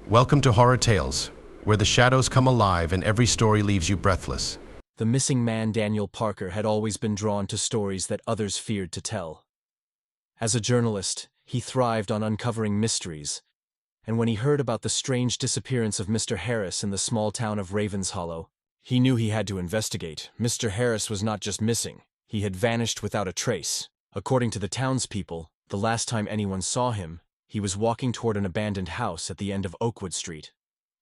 Welcome to Horror Tales, where the shadows come alive and every story leaves you breathless. The missing man Daniel Parker had always been drawn to stories that others feared to tell. As a journalist, he thrived on uncovering mysteries, and when he heard about the strange disappearance of Mr. Harris in the small town of Ravenshollow, he knew he had to investigate. Mr. Harris was not just missing, he had vanished without a trace. According to the townspeople, the last time anyone saw him, he was walking toward an abandoned house at the end of Oakwood Street.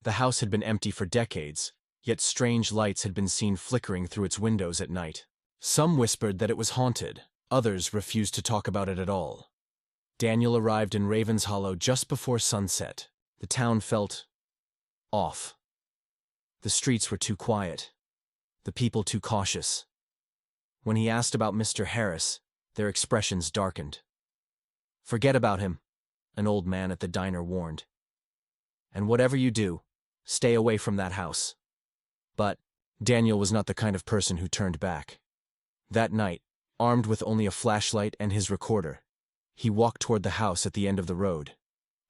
The house had been empty for decades, yet strange lights had been seen flickering through its windows at night. Some whispered that it was haunted, others refused to talk about it at all. Daniel arrived in Ravenshollow just before sunset. The town felt off. The streets were too quiet, the people too cautious. When he asked about Mr. Harris, their expressions darkened. "Forget about him," an old man at the diner warned. "And whatever you do, stay away from that house." But Daniel was not the kind of person who turned back. That night, armed with only a flashlight and his recorder, he walked toward the house at the end of the road.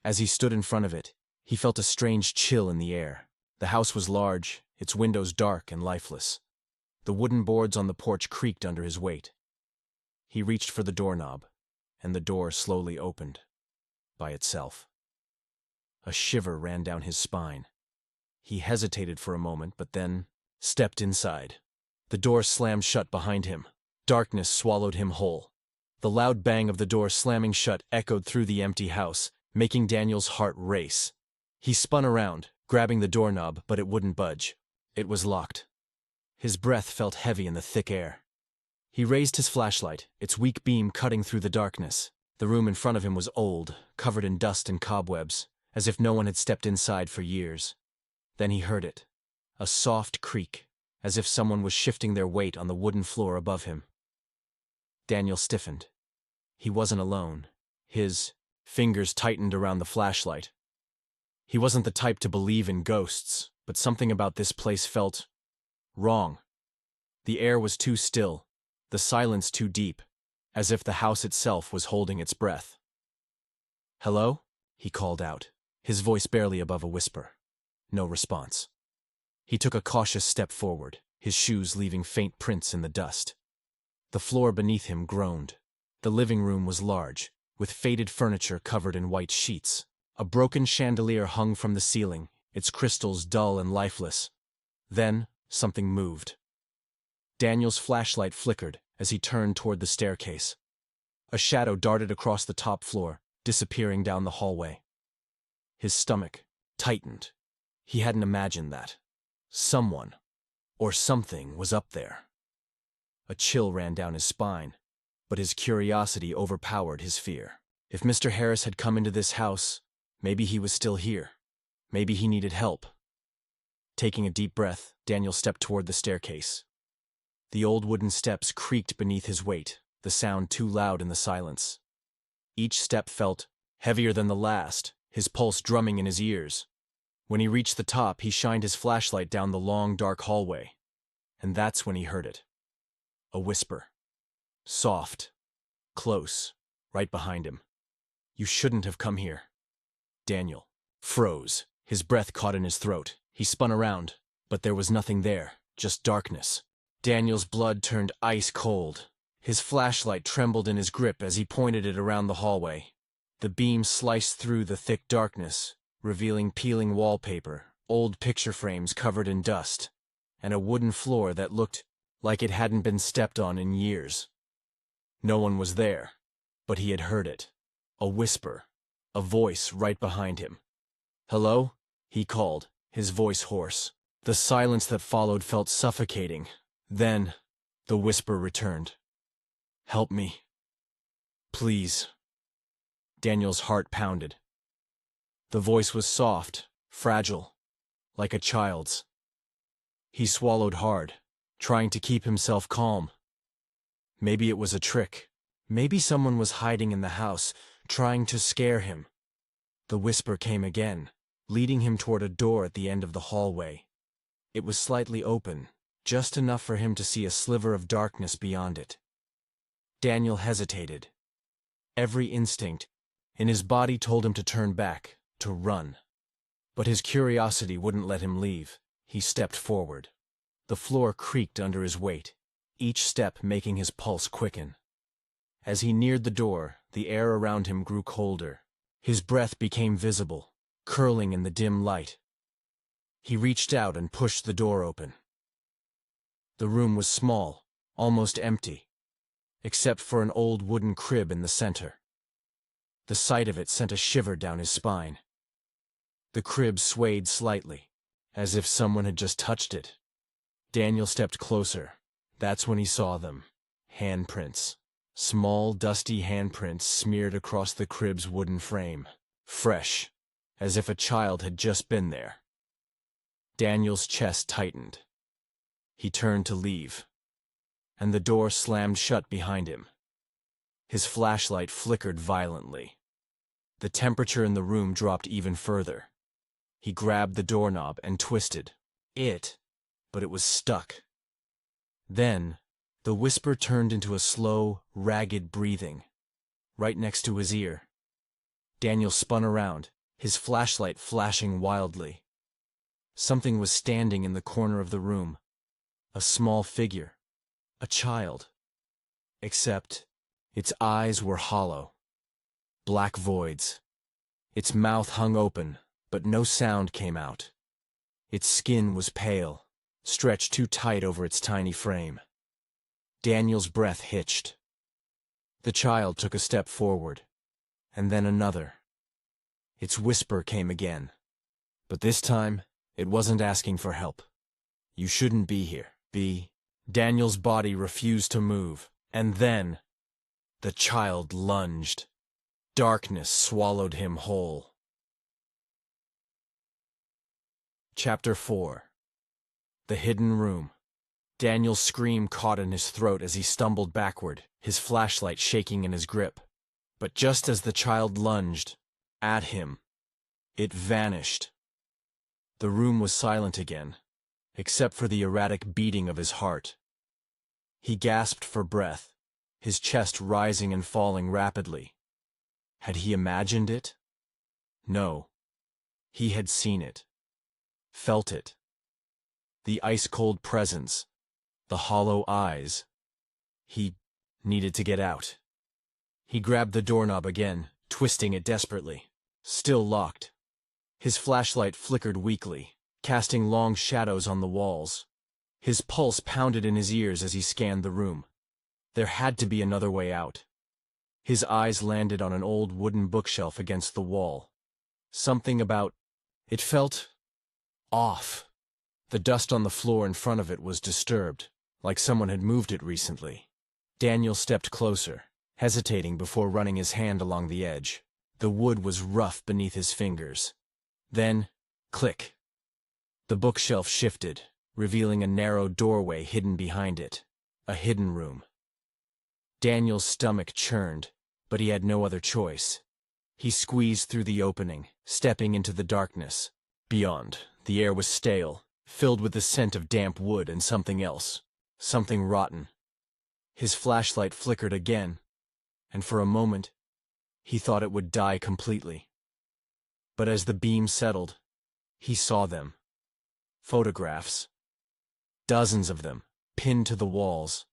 As he stood in front of it, he felt a strange chill in the air. The house was large, its windows dark and lifeless. The wooden boards on the porch creaked under his weight. He reached for the doorknob, and the door slowly opened by itself. A shiver ran down his spine. He hesitated for a moment, but then stepped inside. The door slammed shut behind him. Darkness swallowed him whole. The loud bang of the door slamming shut echoed through the empty house, making Daniel's heart race. He spun around, grabbing the doorknob, but it wouldn't budge. It was locked. His breath felt heavy in the thick air. He raised his flashlight, its weak beam cutting through the darkness. The room in front of him was old, covered in dust and cobwebs, as if no one had stepped inside for years. Then he heard it. A soft creak, as if someone was shifting their weight on the wooden floor above him. Daniel stiffened. He wasn't alone. His fingers tightened around the flashlight. He wasn't the type to believe in ghosts, but something about this place felt wrong. The air was too still, the silence too deep, as if the house itself was holding its breath. "Hello?" he called out, his voice barely above a whisper. No response. He took a cautious step forward, his shoes leaving faint prints in the dust. The floor beneath him groaned. The living room was large, with faded furniture covered in white sheets. A broken chandelier hung from the ceiling, its crystals dull and lifeless. Then, something moved. Daniel's flashlight flickered as he turned toward the staircase. A shadow darted across the top floor, disappearing down the hallway. His stomach tightened. He hadn't imagined that. Someone, or something, was up there. A chill ran down his spine, but his curiosity overpowered his fear. If Mr. Harris had come into this house, maybe he was still here. Maybe he needed help. Taking a deep breath, Daniel stepped toward the staircase. The old wooden steps creaked beneath his weight, the sound too loud in the silence. Each step felt heavier than the last, his pulse drumming in his ears. When he reached the top, he shined his flashlight down the long, dark hallway. And that's when he heard it. A whisper. Soft. Close. Right behind him. "You shouldn't have come here." Daniel froze. His breath caught in his throat. He spun around, but there was nothing there, just darkness. Daniel's blood turned ice cold. His flashlight trembled in his grip as he pointed it around the hallway. The beam sliced through the thick darkness, revealing peeling wallpaper, old picture frames covered in dust, and a wooden floor that looked like it hadn't been stepped on in years. No one was there, but he had heard it. A whisper, a voice right behind him. "Hello?" he called, his voice hoarse. The silence that followed felt suffocating. Then, the whisper returned. "Help me. Please." Daniel's heart pounded. The voice was soft, fragile, like a child's. He swallowed hard, trying to keep himself calm. Maybe it was a trick. Maybe someone was hiding in the house, trying to scare him. The whisper came again, leading him toward a door at the end of the hallway. It was slightly open, just enough for him to see a sliver of darkness beyond it. Daniel hesitated. Every instinct in his body told him to turn back, to run. But his curiosity wouldn't let him leave. He stepped forward. The floor creaked under his weight, each step making his pulse quicken. As he neared the door, the air around him grew colder. His breath became visible, curling in the dim light. He reached out and pushed the door open. The room was small, almost empty, except for an old wooden crib in the center. The sight of it sent a shiver down his spine. The crib swayed slightly, as if someone had just touched it. Daniel stepped closer. That's when he saw them. Handprints. Small, dusty handprints smeared across the crib's wooden frame. Fresh, as if a child had just been there. Daniel's chest tightened. He turned to leave, and the door slammed shut behind him. His flashlight flickered violently. The temperature in the room dropped even further. He grabbed the doorknob and twisted but it was stuck. Then, the whisper turned into a slow, ragged breathing, right next to his ear. Daniel spun around, his flashlight flashing wildly. Something was standing in the corner of the room. A small figure. A child. Except, its eyes were hollow. Black voids. Its mouth hung open, but no sound came out. Its skin was pale, stretched too tight over its tiny frame. Daniel's breath hitched. The child took a step forward, and then another. Its whisper came again, but this time, it wasn't asking for help. You shouldn't be here, B. Daniel's body refused to move, and then, the child lunged. Darkness swallowed him whole. Chapter 4. The Hidden Room. Daniel's scream caught in his throat as he stumbled backward, his flashlight shaking in his grip. But just as the child lunged at him, it vanished. The room was silent again, except for the erratic beating of his heart. He gasped for breath, his chest rising and falling rapidly. Had he imagined it? No. He had seen it. Felt it. The ice-cold presence. The hollow eyes. He needed to get out. He grabbed the doorknob again, twisting it desperately. Still locked. His flashlight flickered weakly, casting long shadows on the walls. His pulse pounded in his ears as he scanned the room. There had to be another way out. His eyes landed on an old wooden bookshelf against the wall. Something about it felt off. The dust on the floor in front of it was disturbed, like someone had moved it recently. Daniel stepped closer, hesitating before running his hand along the edge. The wood was rough beneath his fingers. Then, click. The bookshelf shifted, revealing a narrow doorway hidden behind it. A hidden room. Daniel's stomach churned, but he had no other choice. He squeezed through the opening, stepping into the darkness. Beyond, the air was stale, filled with the scent of damp wood and something else. Something rotten. His flashlight flickered again, and for a moment, he thought it would die completely. But as the beam settled, he saw them. Photographs. Dozens of them, pinned to the walls.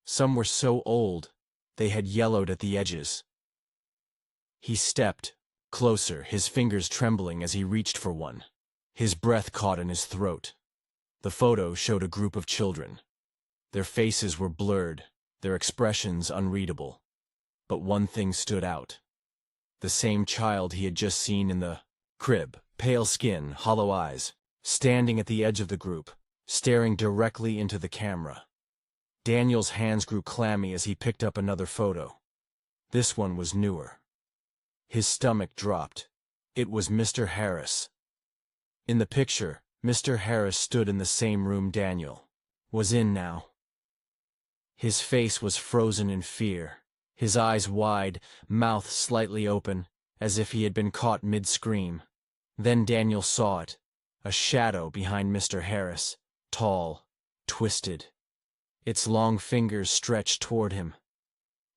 Some were so old, they had yellowed at the edges. He stepped closer, his fingers trembling as he reached for one. His breath caught in his throat. The photo showed a group of children. Their faces were blurred, their expressions unreadable. But one thing stood out. The same child he had just seen in the crib, pale skin, hollow eyes, standing at the edge of the group, staring directly into the camera. Daniel's hands grew clammy as he picked up another photo. This one was newer. His stomach dropped. It was Mr. Harris. In the picture, Mr. Harris stood in the same room Daniel was in now. His face was frozen in fear, his eyes wide, mouth slightly open, as if he had been caught mid-scream. Then Daniel saw it, a shadow behind Mr. Harris, tall, twisted. Its long fingers stretched toward him.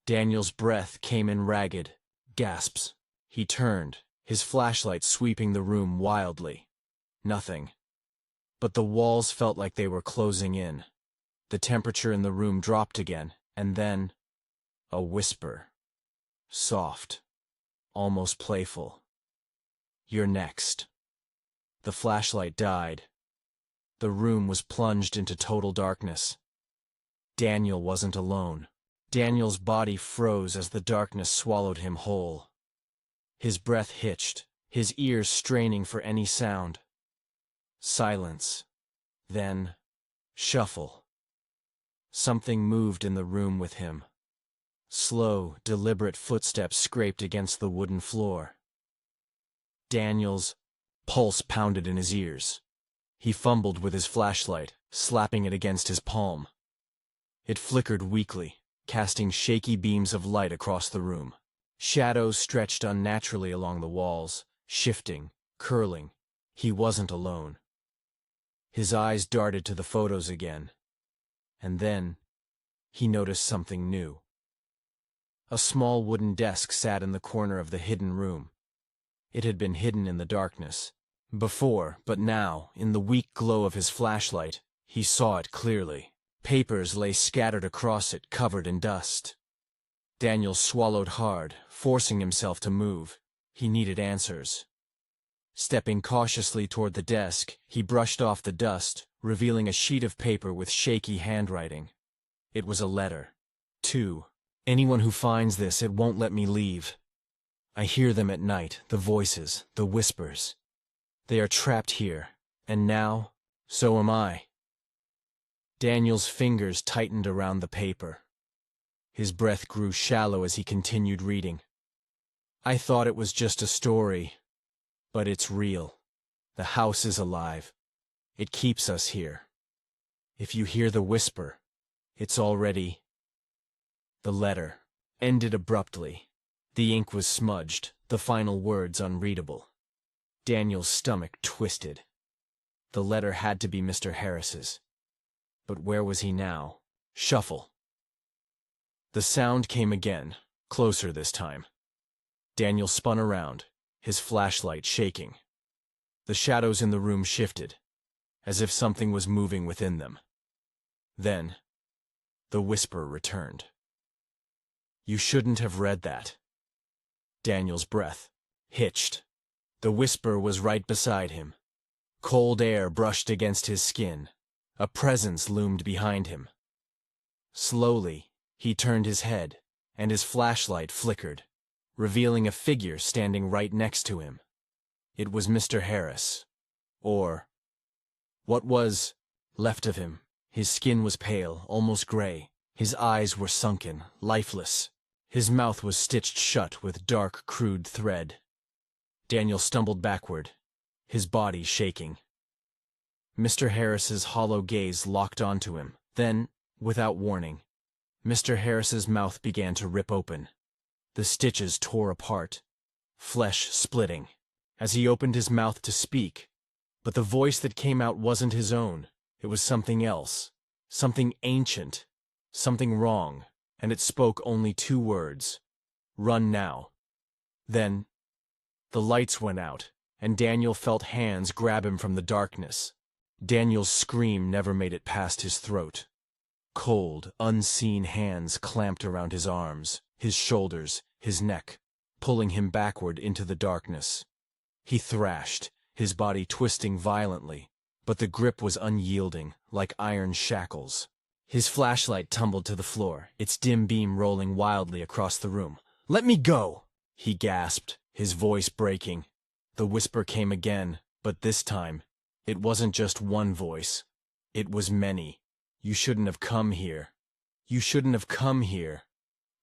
Daniel's breath came in ragged gasps. He turned, his flashlight sweeping the room wildly. Nothing. But the walls felt like they were closing in. The temperature in the room dropped again, and then a whisper. Soft, almost playful. "You're next." The flashlight died. The room was plunged into total darkness. Daniel wasn't alone. Daniel's body froze as the darkness swallowed him whole. His breath hitched, his ears straining for any sound. Silence. Then, shuffle. Something moved in the room with him. Slow, deliberate footsteps scraped against the wooden floor. Daniel's pulse pounded in his ears. He fumbled with his flashlight, slapping it against his palm. It flickered weakly, casting shaky beams of light across the room. Shadows stretched unnaturally along the walls, shifting, curling. He wasn't alone. His eyes darted to the photos again. And then, he noticed something new. A small wooden desk sat in the corner of the hidden room. It had been hidden in the darkness before, but now, in the weak glow of his flashlight, he saw it clearly. Papers lay scattered across it, covered in dust. Daniel swallowed hard, forcing himself to move. He needed answers. Stepping cautiously toward the desk, he brushed off the dust, revealing a sheet of paper with shaky handwriting. It was a letter. "To anyone who finds this, it won't let me leave. I hear them at night, the voices, the whispers. They are trapped here, and now, so am I." Daniel's fingers tightened around the paper. His breath grew shallow as he continued reading. "I thought it was just a story, but it's real. The house is alive. It keeps us here. If you hear the whisper, it's already—" The letter ended abruptly. The ink was smudged, the final words unreadable. Daniel's stomach twisted. The letter had to be Mr. Harris's. But where was he now? Shuffle. The sound came again, closer this time. Daniel spun around, his flashlight shaking. The shadows in the room shifted, as if something was moving within them. Then, the whisper returned. "You shouldn't have read that." Daniel's breath hitched. The whisper was right beside him. Cold air brushed against his skin. A presence loomed behind him. Slowly, he turned his head, and his flashlight flickered, revealing a figure standing right next to him. It was Mr. Harris. Or what was left of him. His skin was pale, almost gray. His eyes were sunken, lifeless. His mouth was stitched shut with dark, crude thread. Daniel stumbled backward, his body shaking. Mr. Harris's hollow gaze locked onto him. Then, without warning, Mr. Harris's mouth began to rip open. The stitches tore apart, flesh splitting, as he opened his mouth to speak. But the voice that came out wasn't his own. It was something else, something ancient, something wrong, and it spoke only 2 words: "Run now." Then, the lights went out, and Daniel felt hands grab him from the darkness. Daniel's scream never made it past his throat. Cold, unseen hands clamped around his arms, his shoulders, his neck, pulling him backward into the darkness. He thrashed, his body twisting violently, but the grip was unyielding, like iron shackles. His flashlight tumbled to the floor, its dim beam rolling wildly across the room. "Let me go!" he gasped, his voice breaking. The whisper came again, but this time, it wasn't just one voice. It was many. "You shouldn't have come here. You shouldn't have come here.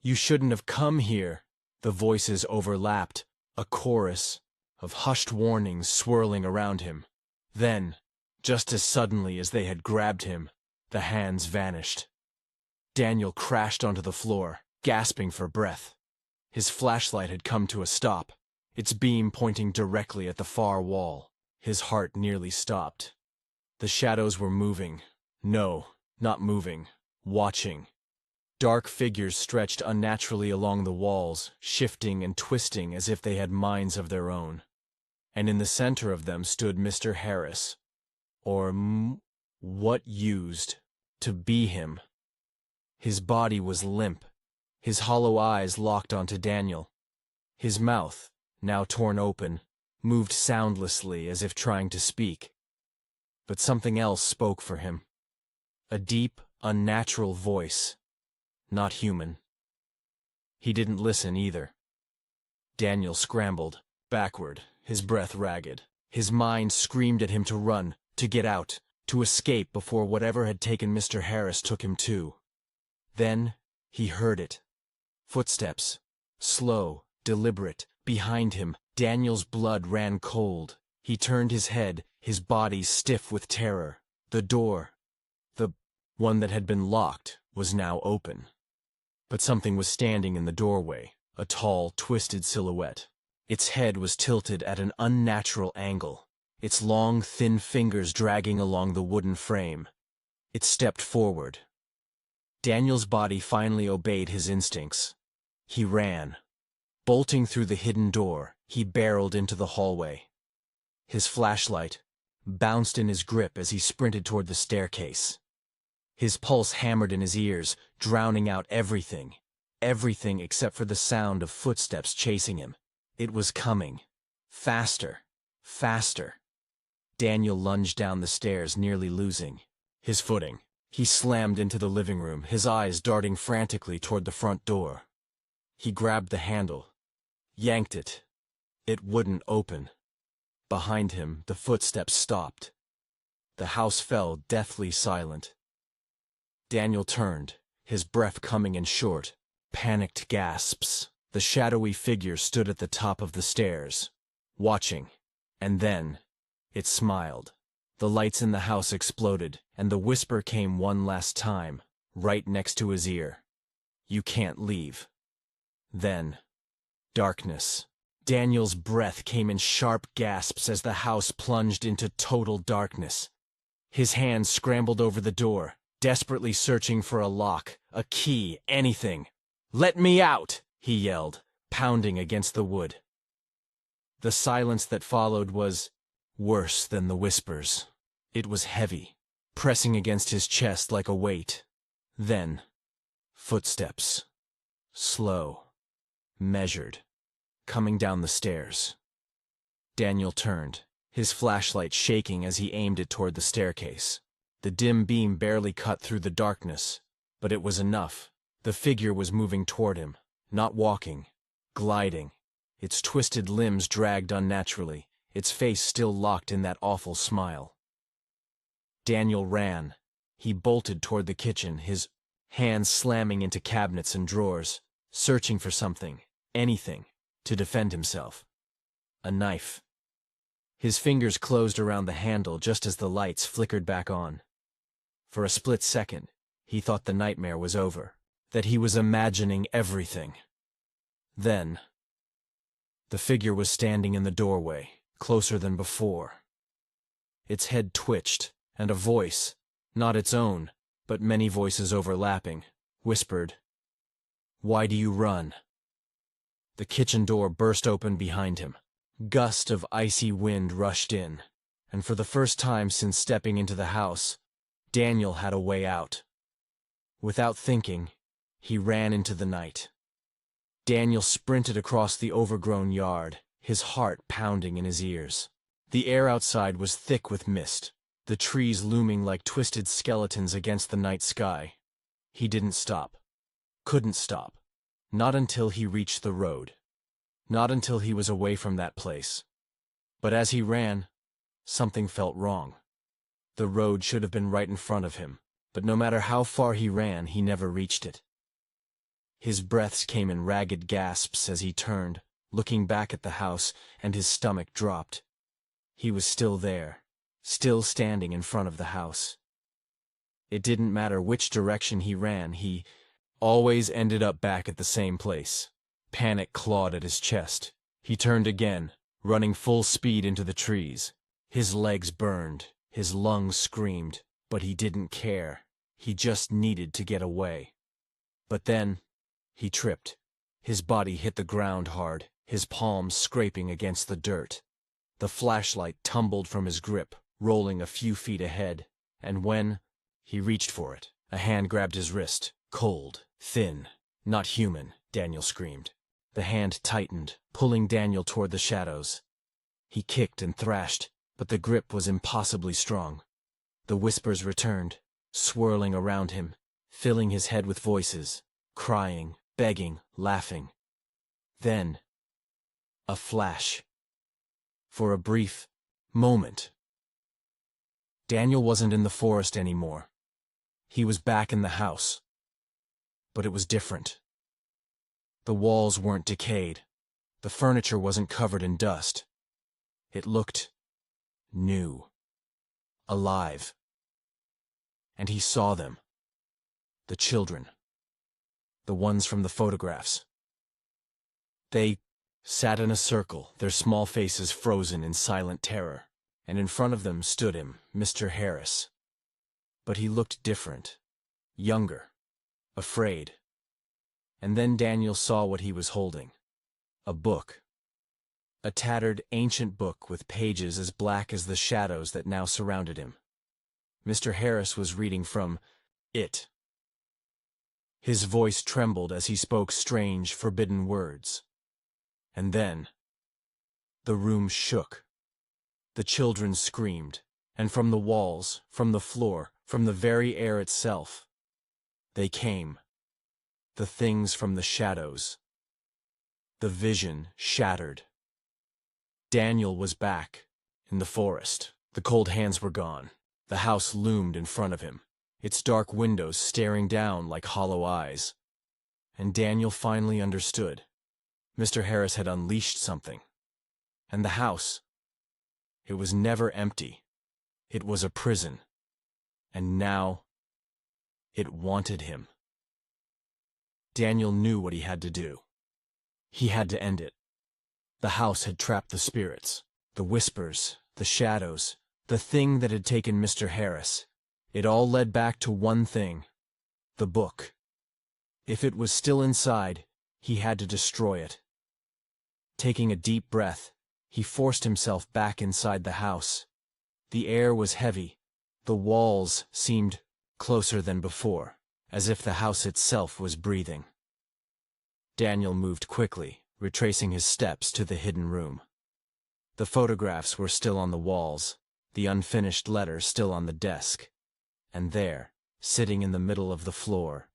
You shouldn't have come here." The voices overlapped, a chorus of hushed warnings swirling around him. Then, just as suddenly as they had grabbed him, the hands vanished. Daniel crashed onto the floor, gasping for breath. His flashlight had come to a stop, its beam pointing directly at the far wall. His heart nearly stopped. The shadows were moving. No, not moving. Watching. Dark figures stretched unnaturally along the walls, shifting and twisting as if they had minds of their own. And in the center of them stood Mr. Harris, or what used to be him. His body was limp, his hollow eyes locked onto Daniel. His mouth, now torn open, moved soundlessly as if trying to speak. But something else spoke for him. A deep, unnatural voice. Not human. He didn't listen either. Daniel scrambled, backward, his breath ragged. His mind screamed at him to run, to get out, to escape before whatever had taken Mr. Harris took him too. Then he heard it. Footsteps. Slow, deliberate, behind him. Daniel's blood ran cold. He turned his head, his body stiff with terror. The door, the one that had been locked, was now open. But something was standing in the doorway, a tall, twisted silhouette. Its head was tilted at an unnatural angle, its long, thin fingers dragging along the wooden frame. It stepped forward. Daniel's body finally obeyed his instincts. He ran. Bolting through the hidden door, he barreled into the hallway. His flashlight bounced in his grip as he sprinted toward the staircase. His pulse hammered in his ears, drowning out everything except for the sound of footsteps chasing him. It was coming. Faster. Faster. Daniel lunged down the stairs, nearly losing his footing. He slammed into the living room, his eyes darting frantically toward the front door. He grabbed the handle, yanked it. It wouldn't open. Behind him, the footsteps stopped. The house fell deathly silent. Daniel turned, his breath coming in short, panicked gasps. The shadowy figure stood at the top of the stairs, watching, and then it smiled. The lights in the house exploded, and the whisper came one last time, right next to his ear. "You can't leave." Then, darkness. Daniel's breath came in sharp gasps as the house plunged into total darkness. His hands scrambled over the door, desperately searching for a lock, a key, anything. "Let me out!" he yelled, pounding against the wood. The silence that followed was worse than the whispers. It was heavy, pressing against his chest like a weight. Then, footsteps. Slow, measured, coming down the stairs. Daniel turned, his flashlight shaking as he aimed it toward the staircase. The dim beam barely cut through the darkness, but it was enough. The figure was moving toward him, not walking, gliding, its twisted limbs dragged unnaturally, its face still locked in that awful smile. Daniel ran. He bolted toward the kitchen, his hands slamming into cabinets and drawers, searching for something, anything, to defend himself. A knife. His fingers closed around the handle just as the lights flickered back on. For a split second, he thought the nightmare was over, that he was imagining everything. Then, the figure was standing in the doorway, closer than before. Its head twitched, and a voice, not its own, but many voices overlapping, whispered, "Why do you run?" The kitchen door burst open behind him. Gust of icy wind rushed in, and for the first time since stepping into the house, Daniel had a way out. Without thinking, he ran into the night. Daniel sprinted across the overgrown yard, his heart pounding in his ears. The air outside was thick with mist, the trees looming like twisted skeletons against the night sky. He didn't stop. Couldn't stop. Not until he reached the road. Not until he was away from that place. But as he ran, something felt wrong. The road should have been right in front of him, but no matter how far he ran, he never reached it. His breaths came in ragged gasps as he turned, looking back at the house, and his stomach dropped. He was still there, still standing in front of the house. It didn't matter which direction he ran, he always ended up back at the same place. Panic clawed at his chest. He turned again, running full speed into the trees. His legs burned, his lungs screamed, but he didn't care. He just needed to get away. But then, he tripped. His body hit the ground hard, his palms scraping against the dirt. The flashlight tumbled from his grip, rolling a few feet ahead, and when he reached for it, a hand grabbed his wrist. Cold, thin, not human, Daniel screamed. The hand tightened, pulling Daniel toward the shadows. He kicked and thrashed, but the grip was impossibly strong. The whispers returned, swirling around him, filling his head with voices, crying, begging, laughing. Then, a flash. For a brief moment. Daniel wasn't in the forest anymore. He was back in the house. But it was different. The walls weren't decayed. The furniture wasn't covered in dust. It looked new, alive. And he saw them. The children. The ones from the photographs. They sat in a circle, their small faces frozen in silent terror, and in front of them stood him, Mr. Harris. But he looked different, younger, afraid. And then Daniel saw what he was holding. A book. A tattered, ancient book with pages as black as the shadows that now surrounded him. Mr. Harris was reading from it. His voice trembled as he spoke strange, forbidden words. And then, the room shook. The children screamed, and from the walls, from the floor, from the very air itself, they came. The things from the shadows. The vision shattered. Daniel was back, in the forest. The cold hands were gone. The house loomed in front of him, its dark windows staring down like hollow eyes. And Daniel finally understood. Mr. Harris had unleashed something. And the house, it was never empty. It was a prison. And now, it wanted him. Daniel knew what he had to do. He had to end it. The house had trapped the spirits, the whispers, the shadows, the thing that had taken Mr. Harris. It all led back to one thing: the book. If it was still inside, he had to destroy it. Taking a deep breath, he forced himself back inside the house. The air was heavy. The walls seemed closer than before, as if the house itself was breathing. Daniel moved quickly, retracing his steps to the hidden room. The photographs were still on the walls, the unfinished letter still on the desk. And there, sitting in the middle of the floor,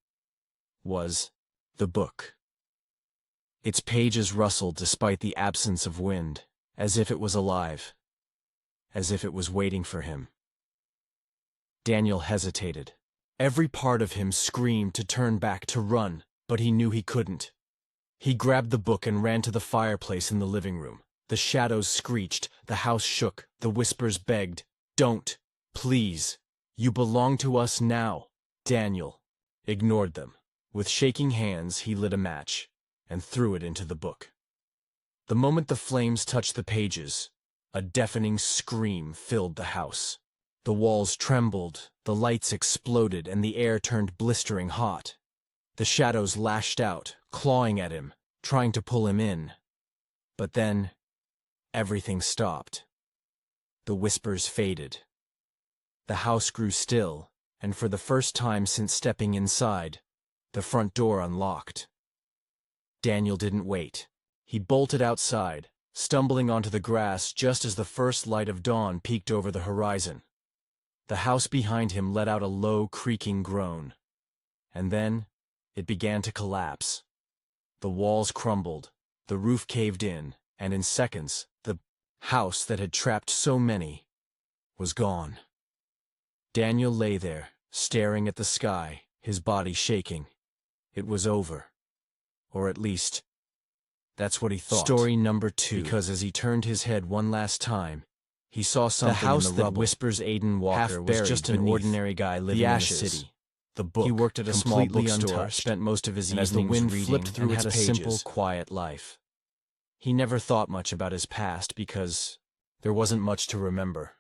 was the book. Its pages rustled despite the absence of wind, as if it was alive, as if it was waiting for him. Daniel hesitated. Every part of him screamed to turn back, to run, but he knew he couldn't. He grabbed the book and ran to the fireplace in the living room. The shadows screeched, the house shook, the whispers begged, "Don't, please, you belong to us now." Daniel ignored them. With shaking hands, he lit a match and threw it into the book. The moment the flames touched the pages, a deafening scream filled the house. The walls trembled, the lights exploded, and the air turned blistering hot. The shadows lashed out, clawing at him, trying to pull him in. But then, everything stopped. The whispers faded. The house grew still, and for the first time since stepping inside, the front door unlocked. Daniel didn't wait. He bolted outside, stumbling onto the grass just as the first light of dawn peeked over the horizon. The house behind him let out a low, creaking groan. And then, it began to collapse. The walls crumbled, the roof caved in, and in seconds, the house that had trapped so many was gone. Daniel lay there, staring at the sky, his body shaking. It was over. Or at least, that's what he thought. Story number 2. Because as he turned his head one last time, he saw something The house in the that rubble. whispers Aiden Walker was Half-buried just an beneath ordinary guy living the in the ashes. city. The book, He worked at a small completely bookstore, untouched, spent most of his and as the evenings wind reading, flipped through and its had a pages, simple, quiet life. He never thought much about his past because there wasn't much to remember.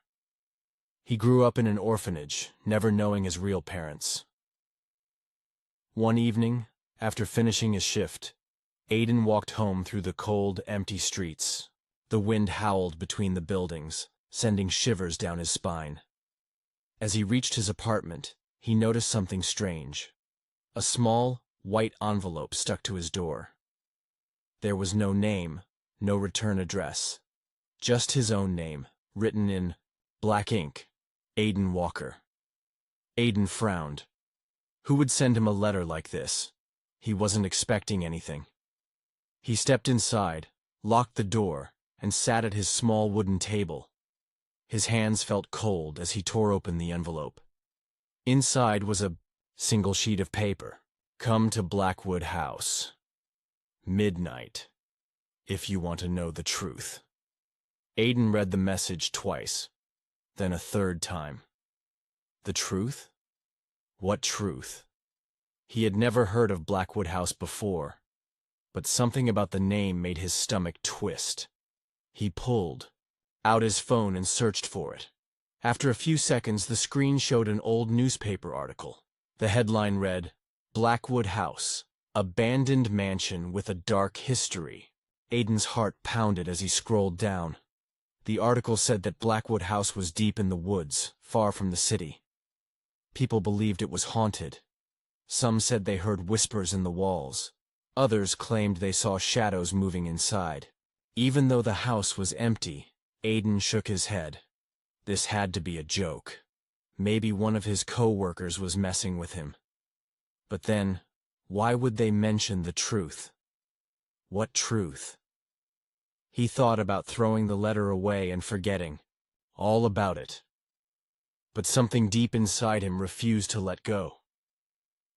He grew up in an orphanage, never knowing his real parents. One evening, After finishing his shift, Aiden walked home through the cold, empty streets. The wind howled between the buildings, sending shivers down his spine. As he reached his apartment, he noticed something strange. A small, white envelope stuck to his door. There was no name, no return address. Just his own name, written in black ink, Aiden Walker. Aiden frowned. Who would send him a letter like this? He wasn't expecting anything. He stepped inside, locked the door, and sat at his small wooden table. His hands felt cold as he tore open the envelope. Inside was a single sheet of paper. Come to Blackwood House. Midnight. If you want to know the truth. Aiden read the message twice, then a third time. The truth? What truth? He had never heard of Blackwood House before, but something about the name made his stomach twist. He pulled out his phone and searched for it. After a few seconds, the screen showed an old newspaper article. The headline read, Blackwood House, abandoned mansion with a dark history. Aiden's heart pounded as he scrolled down. The article said that Blackwood House was deep in the woods, far from the city. People believed it was haunted. Some said they heard whispers in the walls. Others claimed they saw shadows moving inside. Even though the house was empty, Aiden shook his head. This had to be a joke. Maybe one of his co-workers was messing with him. But then, why would they mention the truth? What truth? He thought about throwing the letter away and forgetting all about it. But something deep inside him refused to let go.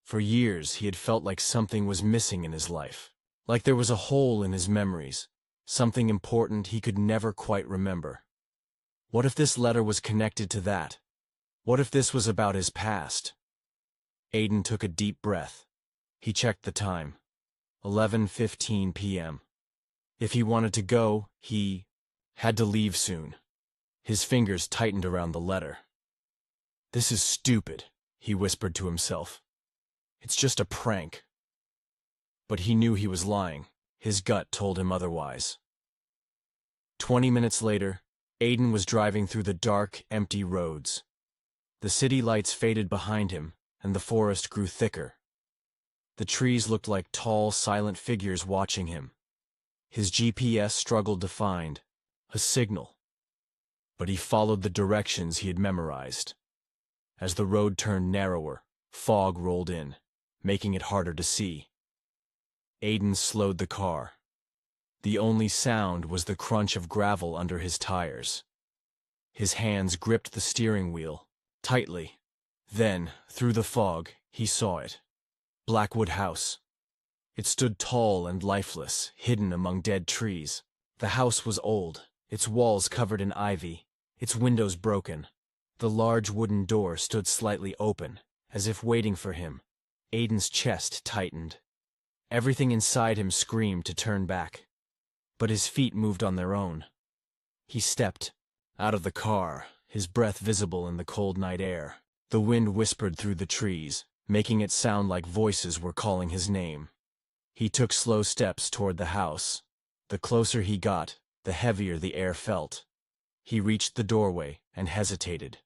For years, he had felt like something was missing in his life, like there was a hole in his memories, something important he could never quite remember. What if this letter was connected to that? What if this was about his past? Aiden took a deep breath. He checked the time. 11:15 p.m. If he wanted to go, he had to leave soon. His fingers tightened around the letter. This is stupid, he whispered to himself. It's just a prank. But he knew he was lying. His gut told him otherwise. 20 minutes later, Aiden was driving through the dark, empty roads. The city lights faded behind him, and the forest grew thicker. The trees looked like tall, silent figures watching him. His GPS struggled to find a signal. But he followed the directions he had memorized. As the road turned narrower, fog rolled in, making it harder to see. Aiden slowed the car. The only sound was the crunch of gravel under his tires. His hands gripped the steering wheel, tightly. Then, through the fog, he saw it. Blackwood House. It stood tall and lifeless, hidden among dead trees. The house was old, its walls covered in ivy, its windows broken. The large wooden door stood slightly open, as if waiting for him. Aiden's chest tightened. Everything inside him screamed to turn back. But his feet moved on their own. He stepped out of the car, his breath visible in the cold night air. The wind whispered through the trees, making it sound like voices were calling his name. He took slow steps toward the house. The closer he got, the heavier the air felt. He reached the doorway and hesitated.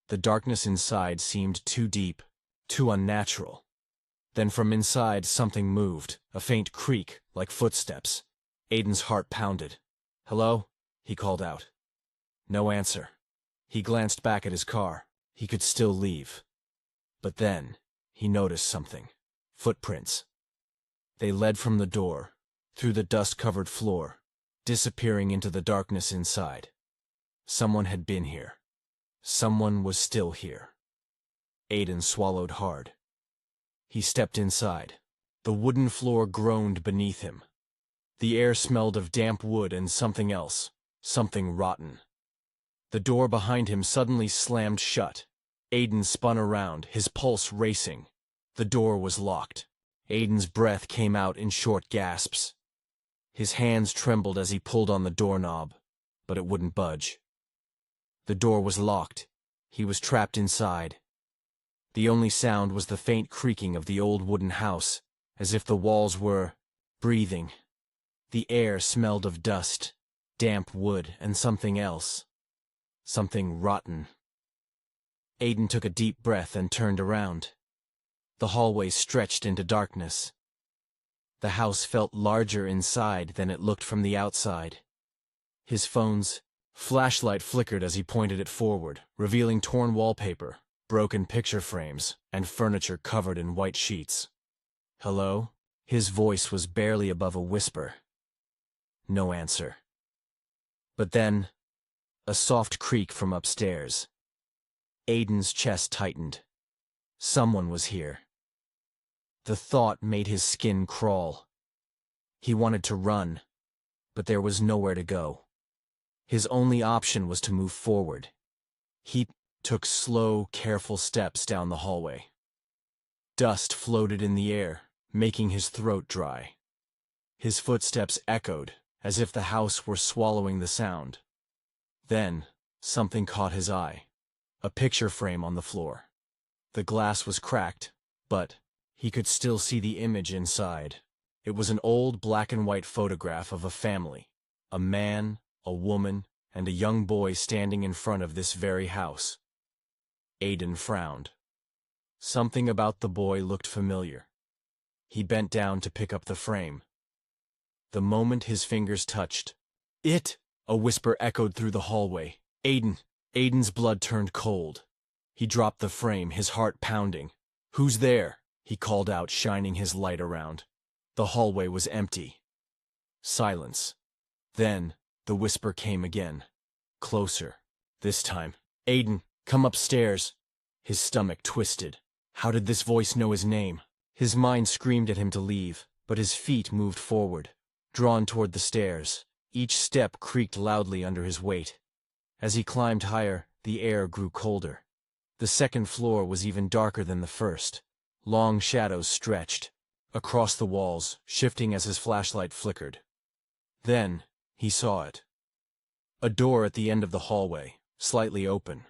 The darkness inside seemed too deep, too unnatural. Then from inside something moved, a faint creak, like footsteps. Aiden's heart pounded. "Hello?" he called out. No answer. He glanced back at his car. He could still leave. But then, he noticed something. Footprints. They led from the door, through the dust-covered floor, disappearing into the darkness inside. Someone had been here. Someone was still here. Aiden swallowed hard. He stepped inside. The wooden floor groaned beneath him. The air smelled of damp wood and something else, something rotten. The door behind him suddenly slammed shut. Aiden spun around, his pulse racing. The door was locked. Aiden's breath came out in short gasps. His hands trembled as he pulled on the doorknob, but it wouldn't budge. The door was locked. He was trapped inside. The only sound was the faint creaking of the old wooden house, as if the walls were breathing. The air smelled of dust, damp wood, and something else. Something rotten. Aiden took a deep breath and turned around. The hallway stretched into darkness. The house felt larger inside than it looked from the outside. His phone's flashlight flickered as he pointed it forward, revealing torn wallpaper, broken picture frames, and furniture covered in white sheets. "Hello?" His voice was barely above a whisper. No answer. But then, a soft creak from upstairs. Aiden's chest tightened. Someone was here. The thought made his skin crawl. He wanted to run, but there was nowhere to go. His only option was to move forward. He took slow, careful steps down the hallway. Dust floated in the air, making his throat dry. His footsteps echoed, as if the house were swallowing the sound. Then, something caught his eye. A picture frame on the floor. The glass was cracked, but he could still see the image inside. It was an old black-and-white photograph of a family. A man, a woman, and a young boy standing in front of this very house. Aiden frowned. Something about the boy looked familiar. He bent down to pick up the frame. The moment his fingers touched, a whisper echoed through the hallway. Aiden's blood turned cold. He dropped the frame, his heart pounding. "Who's there?" he called out, shining his light around. The hallway was empty. Silence. Then, the whisper came again. Closer. This time. "Aiden, come upstairs." His stomach twisted. How did this voice know his name? His mind screamed at him to leave, but his feet moved forward, drawn toward the stairs. Each step creaked loudly under his weight. As he climbed higher, the air grew colder. The second floor was even darker than the first. Long shadows stretched across the walls, shifting as his flashlight flickered. Then, he saw it. A door at the end of the hallway, slightly open.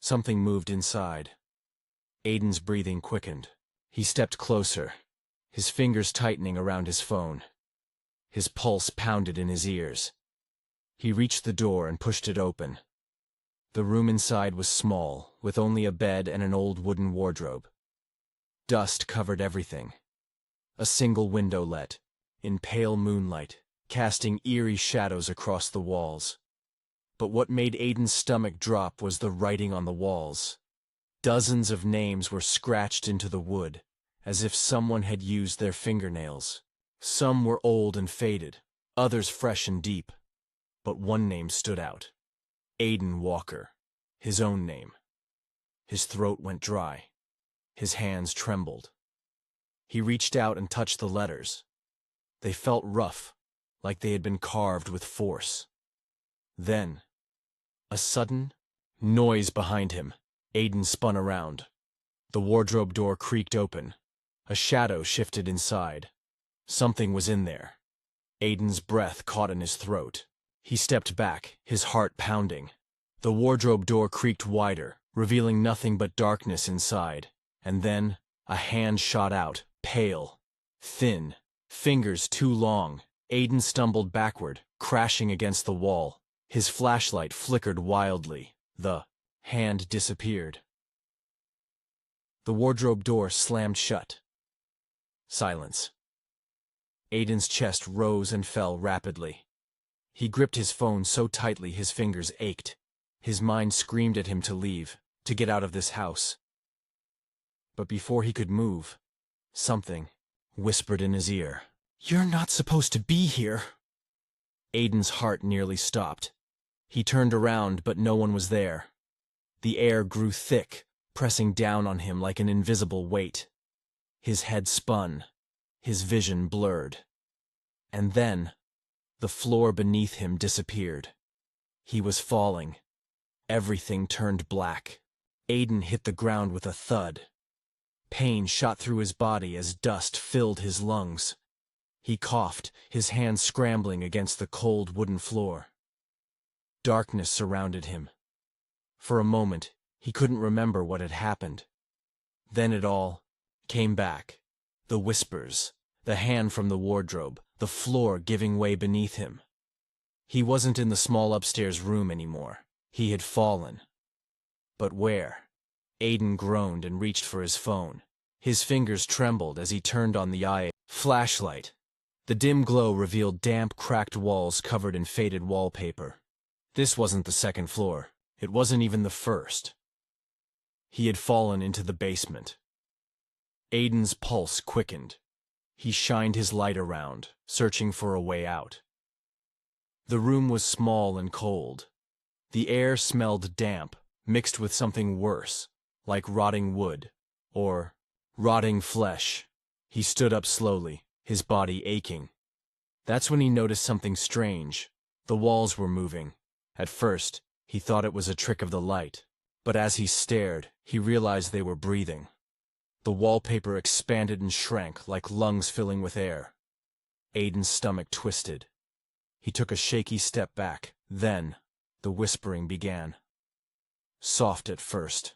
Something moved inside. Aiden's breathing quickened. He stepped closer, his fingers tightening around his phone. His pulse pounded in his ears. He reached the door and pushed it open. The room inside was small, with only a bed and an old wooden wardrobe. Dust covered everything. A single window lit, in pale moonlight, casting eerie shadows across the walls. But what made Aiden's stomach drop was the writing on the walls. Dozens of names were scratched into the wood, as if someone had used their fingernails. Some were old and faded, others fresh and deep. But one name stood out. Aiden Walker. His own name. His throat went dry. His hands trembled. He reached out and touched the letters. They felt rough, like they had been carved with force. Then, a sudden noise behind him. Aiden spun around. The wardrobe door creaked open. A shadow shifted inside. Something was in there. Aiden's breath caught in his throat. He stepped back, his heart pounding. The wardrobe door creaked wider, revealing nothing but darkness inside. And then, a hand shot out, pale, thin, fingers too long. Aiden stumbled backward, crashing against the wall. His flashlight flickered wildly. The hand disappeared. The wardrobe door slammed shut. Silence. Aiden's chest rose and fell rapidly. He gripped his phone so tightly his fingers ached. His mind screamed at him to leave, to get out of this house. But before he could move, something whispered in his ear. "You're not supposed to be here." Aiden's heart nearly stopped. He turned around, but no one was there. The air grew thick, pressing down on him like an invisible weight. His head spun, his vision blurred. And then, the floor beneath him disappeared. He was falling. Everything turned black. Aiden hit the ground with a thud. Pain shot through his body as dust filled his lungs. He coughed, his hands scrambling against the cold wooden floor. Darkness surrounded him. For a moment, he couldn't remember what had happened. Then it all came back. The whispers, the hand from the wardrobe, the floor giving way beneath him. He wasn't in the small upstairs room anymore. He had fallen. But where? Aiden groaned and reached for his phone. His fingers trembled as he turned on the flashlight. The dim glow revealed damp, cracked walls covered in faded wallpaper. This wasn't the second floor. It wasn't even the first. He had fallen into the basement. Aiden's pulse quickened. He shined his light around, searching for a way out. The room was small and cold. The air smelled damp, mixed with something worse, like rotting wood, or rotting flesh. He stood up slowly, his body aching. That's when he noticed something strange. The walls were moving. At first, he thought it was a trick of the light, but as he stared, he realized they were breathing. The wallpaper expanded and shrank like lungs filling with air. Aiden's stomach twisted. He took a shaky step back. Then, the whispering began. Soft at first.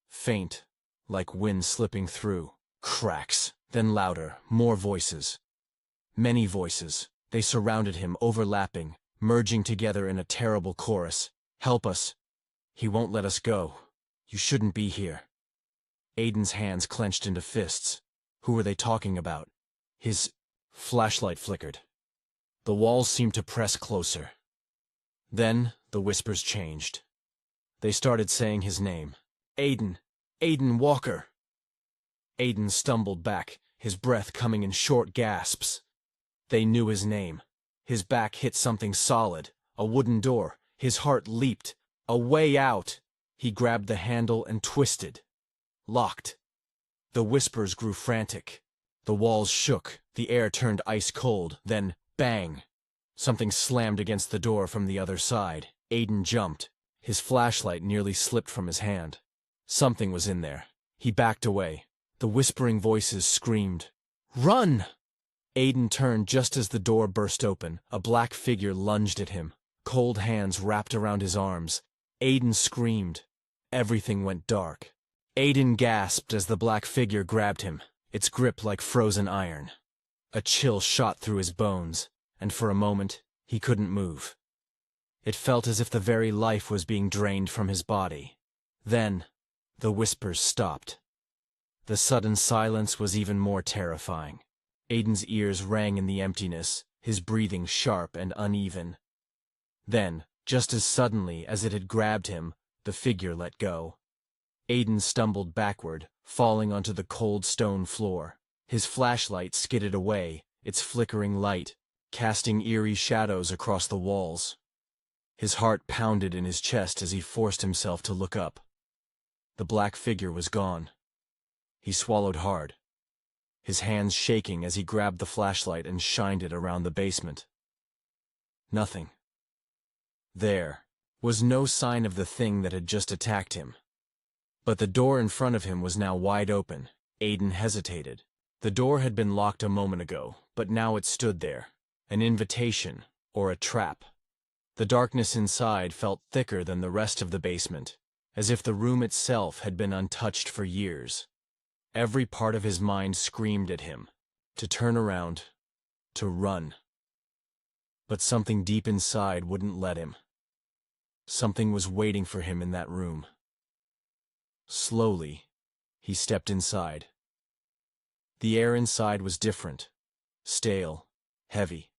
Faint, like wind slipping through. Cracks. Then louder, more voices. Many voices. They surrounded him, overlapping, merging together in a terrible chorus. Help us. He won't let us go. You shouldn't be here. Aiden's hands clenched into fists. Who were they talking about? His flashlight flickered. The walls seemed to press closer. Then the whispers changed. They started saying his name. Aiden. Aiden Walker. Aiden stumbled back, his breath coming in short gasps. They knew his name. His back hit something solid, a wooden door. His heart leaped. A way out. He grabbed the handle and twisted. Locked. The whispers grew frantic. The walls shook. The air turned ice cold. Then, bang! Something slammed against the door from the other side. Aiden jumped. His flashlight nearly slipped from his hand. Something was in there. He backed away. The whispering voices screamed, "Run!" Aiden turned just as the door burst open. A black figure lunged at him. Cold hands wrapped around his arms. Aiden screamed. Everything went dark. Aiden gasped as the black figure grabbed him, its grip like frozen iron. A chill shot through his bones, and for a moment, he couldn't move. It felt as if the very life was being drained from his body. Then, the whispers stopped. The sudden silence was even more terrifying. Aiden's ears rang in the emptiness, his breathing sharp and uneven. Then, just as suddenly as it had grabbed him, the figure let go. Aiden stumbled backward, falling onto the cold stone floor. His flashlight skidded away, its flickering light, casting eerie shadows across the walls. His heart pounded in his chest as he forced himself to look up. The black figure was gone. He swallowed hard, his hands shaking as he grabbed the flashlight and shined it around the basement. Nothing. There was no sign of the thing that had just attacked him. But the door in front of him was now wide open. Aiden hesitated. The door had been locked a moment ago, but now it stood there, an invitation or a trap. The darkness inside felt thicker than the rest of the basement, as if the room itself had been untouched for years. Every part of his mind screamed at him, to turn around, to run. But something deep inside wouldn't let him. Something was waiting for him in that room. Slowly, he stepped inside. The air inside was different, stale, heavy,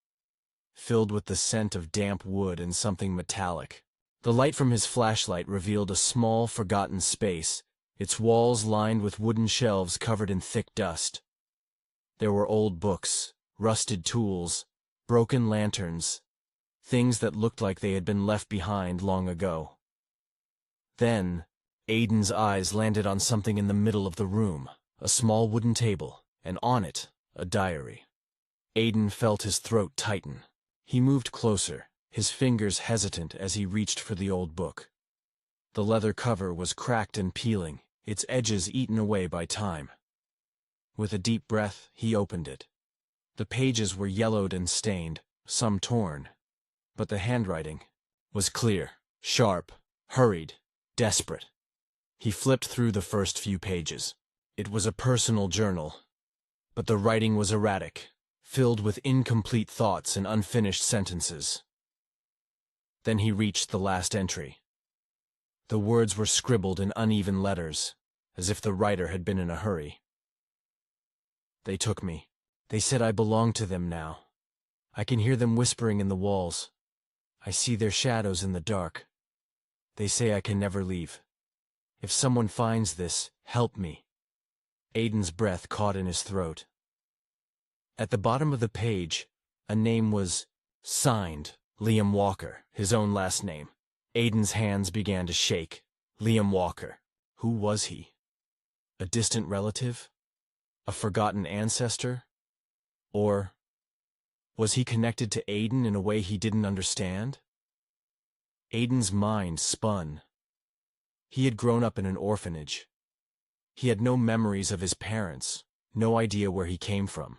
filled with the scent of damp wood and something metallic. The light from his flashlight revealed a small, forgotten space, its walls lined with wooden shelves covered in thick dust. There were old books, rusted tools, broken lanterns, things that looked like they had been left behind long ago. Then, Aiden's eyes landed on something in the middle of the room, a small wooden table, and on it, a diary. Aiden felt his throat tighten. He moved closer, his fingers hesitant as he reached for the old book. The leather cover was cracked and peeling, its edges eaten away by time. With a deep breath, he opened it. The pages were yellowed and stained, some torn, but the handwriting was clear, sharp, hurried, desperate. He flipped through the first few pages. It was a personal journal, but the writing was erratic, filled with incomplete thoughts and unfinished sentences. Then he reached the last entry. The words were scribbled in uneven letters, as if the writer had been in a hurry. They took me. They said I belong to them now. I can hear them whispering in the walls. I see their shadows in the dark. They say I can never leave. If someone finds this, help me. Aiden's breath caught in his throat. At the bottom of the page, a name was signed, Liam Walker, his own last name. Aiden's hands began to shake. Liam Walker. Who was he? A distant relative? A forgotten ancestor? Or was he connected to Aiden in a way he didn't understand? Aiden's mind spun. He had grown up in an orphanage. He had no memories of his parents, no idea where he came from.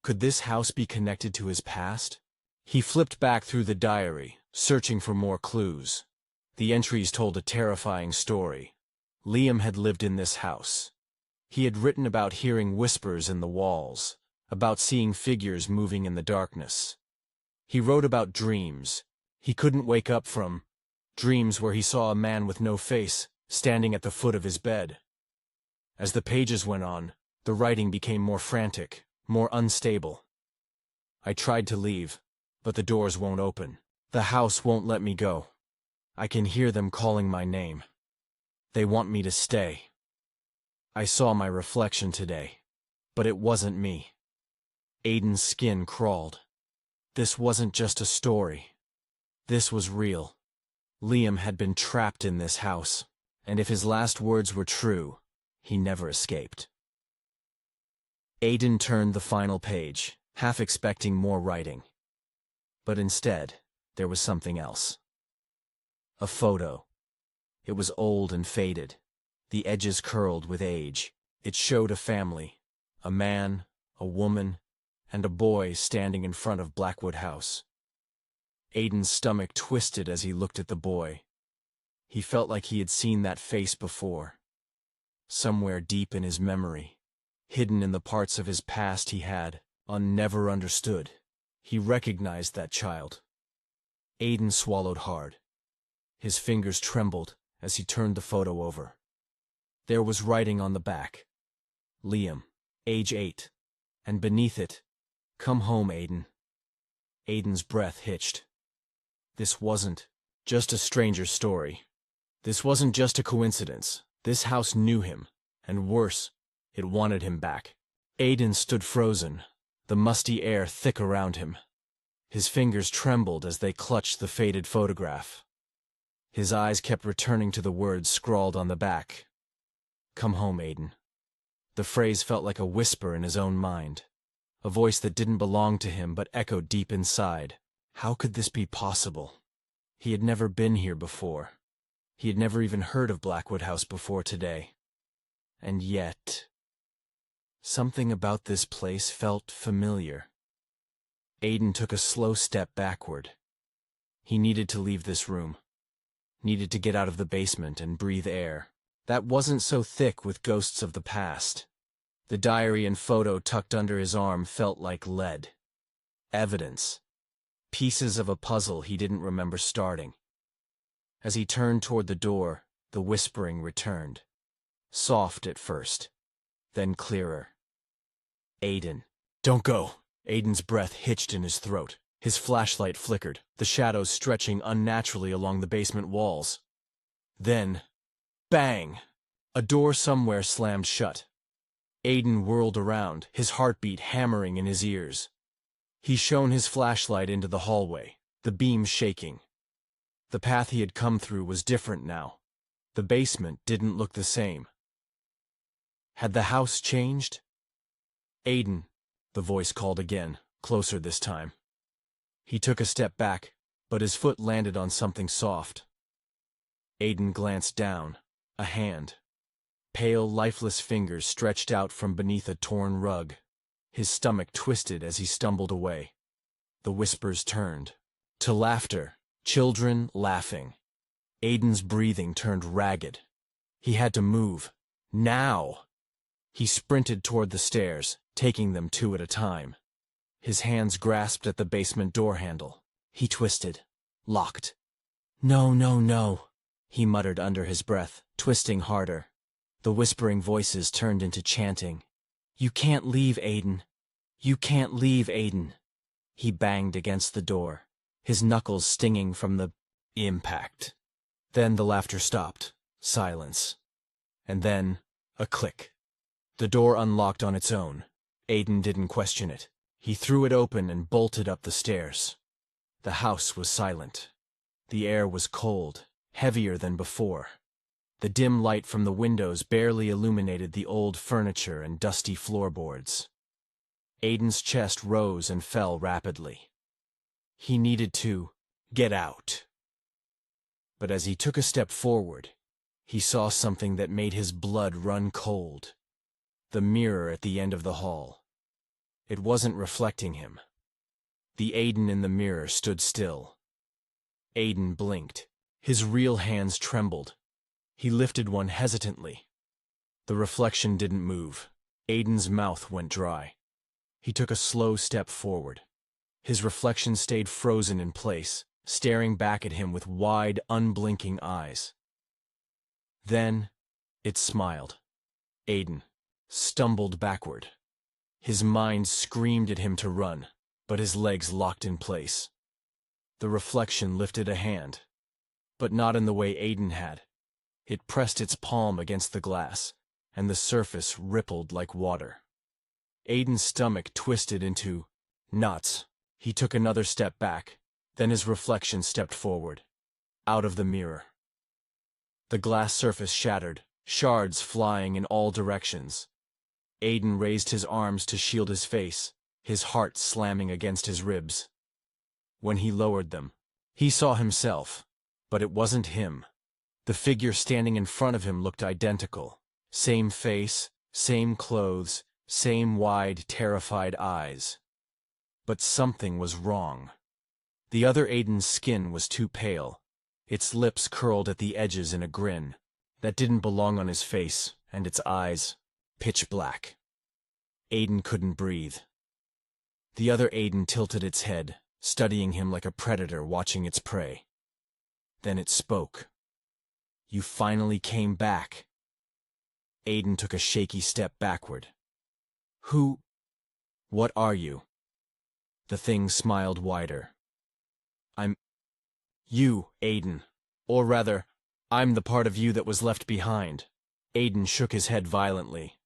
Could this house be connected to his past? He flipped back through the diary, searching for more clues. The entries told a terrifying story. Liam had lived in this house. He had written about hearing whispers in the walls, about seeing figures moving in the darkness. He wrote about dreams he couldn't wake up from, dreams where he saw a man with no face standing at the foot of his bed. As the pages went on, the writing became more frantic, more unstable. I tried to leave, but the doors won't open. The house won't let me go. I can hear them calling my name. They want me to stay. I saw my reflection today, but it wasn't me. Aiden's skin crawled. This wasn't just a story. This was real. Liam had been trapped in this house, and if his last words were true, he never escaped. Aiden turned the final page, half expecting more writing. But instead, there was something else. A photo. It was old and faded, the edges curled with age. It showed a family, a man, a woman, and a boy standing in front of Blackwood House. Aiden's stomach twisted as he looked at the boy. He felt like he had seen that face before. Somewhere deep in his memory, hidden in the parts of his past he had never understood. He recognized that child. Aiden swallowed hard. His fingers trembled as he turned the photo over. There was writing on the back. Liam, age 8. And beneath it, "Come home, Aiden." Aiden's breath hitched. This wasn't just a stranger's story. This wasn't just a coincidence. This house knew him, and worse, it wanted him back. Aiden stood frozen, the musty air thick around him. His fingers trembled as they clutched the faded photograph. His eyes kept returning to the words scrawled on the back. "Come home, Aiden." The phrase felt like a whisper in his own mind, a voice that didn't belong to him but echoed deep inside. How could this be possible? He had never been here before. He had never even heard of Blackwood House before today. And yet, something about this place felt familiar. Aiden took a slow step backward. He needed to leave this room. Needed to get out of the basement and breathe air that wasn't so thick with ghosts of the past. The diary and photo tucked under his arm felt like lead. Evidence. Pieces of a puzzle he didn't remember starting. As he turned toward the door, the whispering returned. Soft at first, then clearer. "Aiden, don't go." Aiden's breath hitched in his throat. His flashlight flickered, the shadows stretching unnaturally along the basement walls. Then, bang! A door somewhere slammed shut. Aiden whirled around, his heartbeat hammering in his ears. He shone his flashlight into the hallway, the beam shaking. The path he had come through was different now. The basement didn't look the same. Had the house changed? "Aiden," the voice called again, closer this time. He took a step back, but his foot landed on something soft. Aiden glanced down. A hand. Pale, lifeless fingers stretched out from beneath a torn rug. His stomach twisted as he stumbled away. The whispers turned to laughter, children laughing. Aiden's breathing turned ragged. He had to move. Now! He sprinted toward the stairs, taking them two at a time. His hands grasped at the basement door handle. He twisted. Locked. No, no, no, he muttered under his breath, twisting harder. The whispering voices turned into chanting. You can't leave, Aiden. You can't leave, Aiden. He banged against the door, his knuckles stinging from the impact. Then the laughter stopped. Silence. And then, a click. The door unlocked on its own. Aiden didn't question it. He threw it open and bolted up the stairs. The house was silent. The air was cold, heavier than before. The dim light from the windows barely illuminated the old furniture and dusty floorboards. Aiden's chest rose and fell rapidly. He needed to get out. But as he took a step forward, he saw something that made his blood run cold. The mirror at the end of the hall. It wasn't reflecting him. The Aiden in the mirror stood still. Aiden blinked. His real hands trembled. He lifted one hesitantly. The reflection didn't move. Aiden's mouth went dry. He took a slow step forward. His reflection stayed frozen in place, staring back at him with wide, unblinking eyes. Then, it smiled. Aiden stumbled backward. His mind screamed at him to run, but his legs locked in place. The reflection lifted a hand, but not in the way Aiden had. It pressed its palm against the glass, and the surface rippled like water. Aiden's stomach twisted into knots. He took another step back, then his reflection stepped forward, out of the mirror. The glass surface shattered, shards flying in all directions. Aiden raised his arms to shield his face, his heart slamming against his ribs. When he lowered them, he saw himself, but it wasn't him. The figure standing in front of him looked identical. Same face, same clothes, same wide, terrified eyes. But something was wrong. The other Aiden's skin was too pale. Its lips curled at the edges in a grin that didn't belong on his face, and its eyes pitch black. Aiden couldn't breathe. The other Aiden tilted its head, studying him like a predator watching its prey. Then it spoke. You finally came back. Aiden took a shaky step backward. What are you? The thing smiled wider. I'm you, Aiden. Or rather, I'm the part of you that was left behind. Aiden shook his head violently.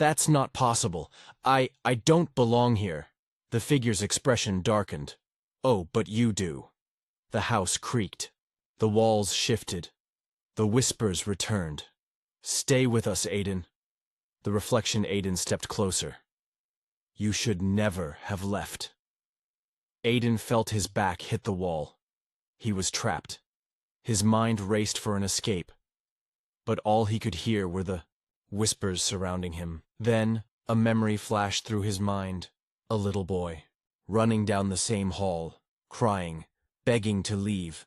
That's not possible. I don't belong here. The figure's expression darkened. Oh, but you do. The house creaked. The walls shifted. The whispers returned. Stay with us, Aiden. The reflection Aiden stepped closer. You should never have left. Aiden felt his back hit the wall. He was trapped. His mind raced for an escape. But all he could hear were the whispers surrounding him. Then, a memory flashed through his mind. A little boy, running down the same hall, crying, begging to leave.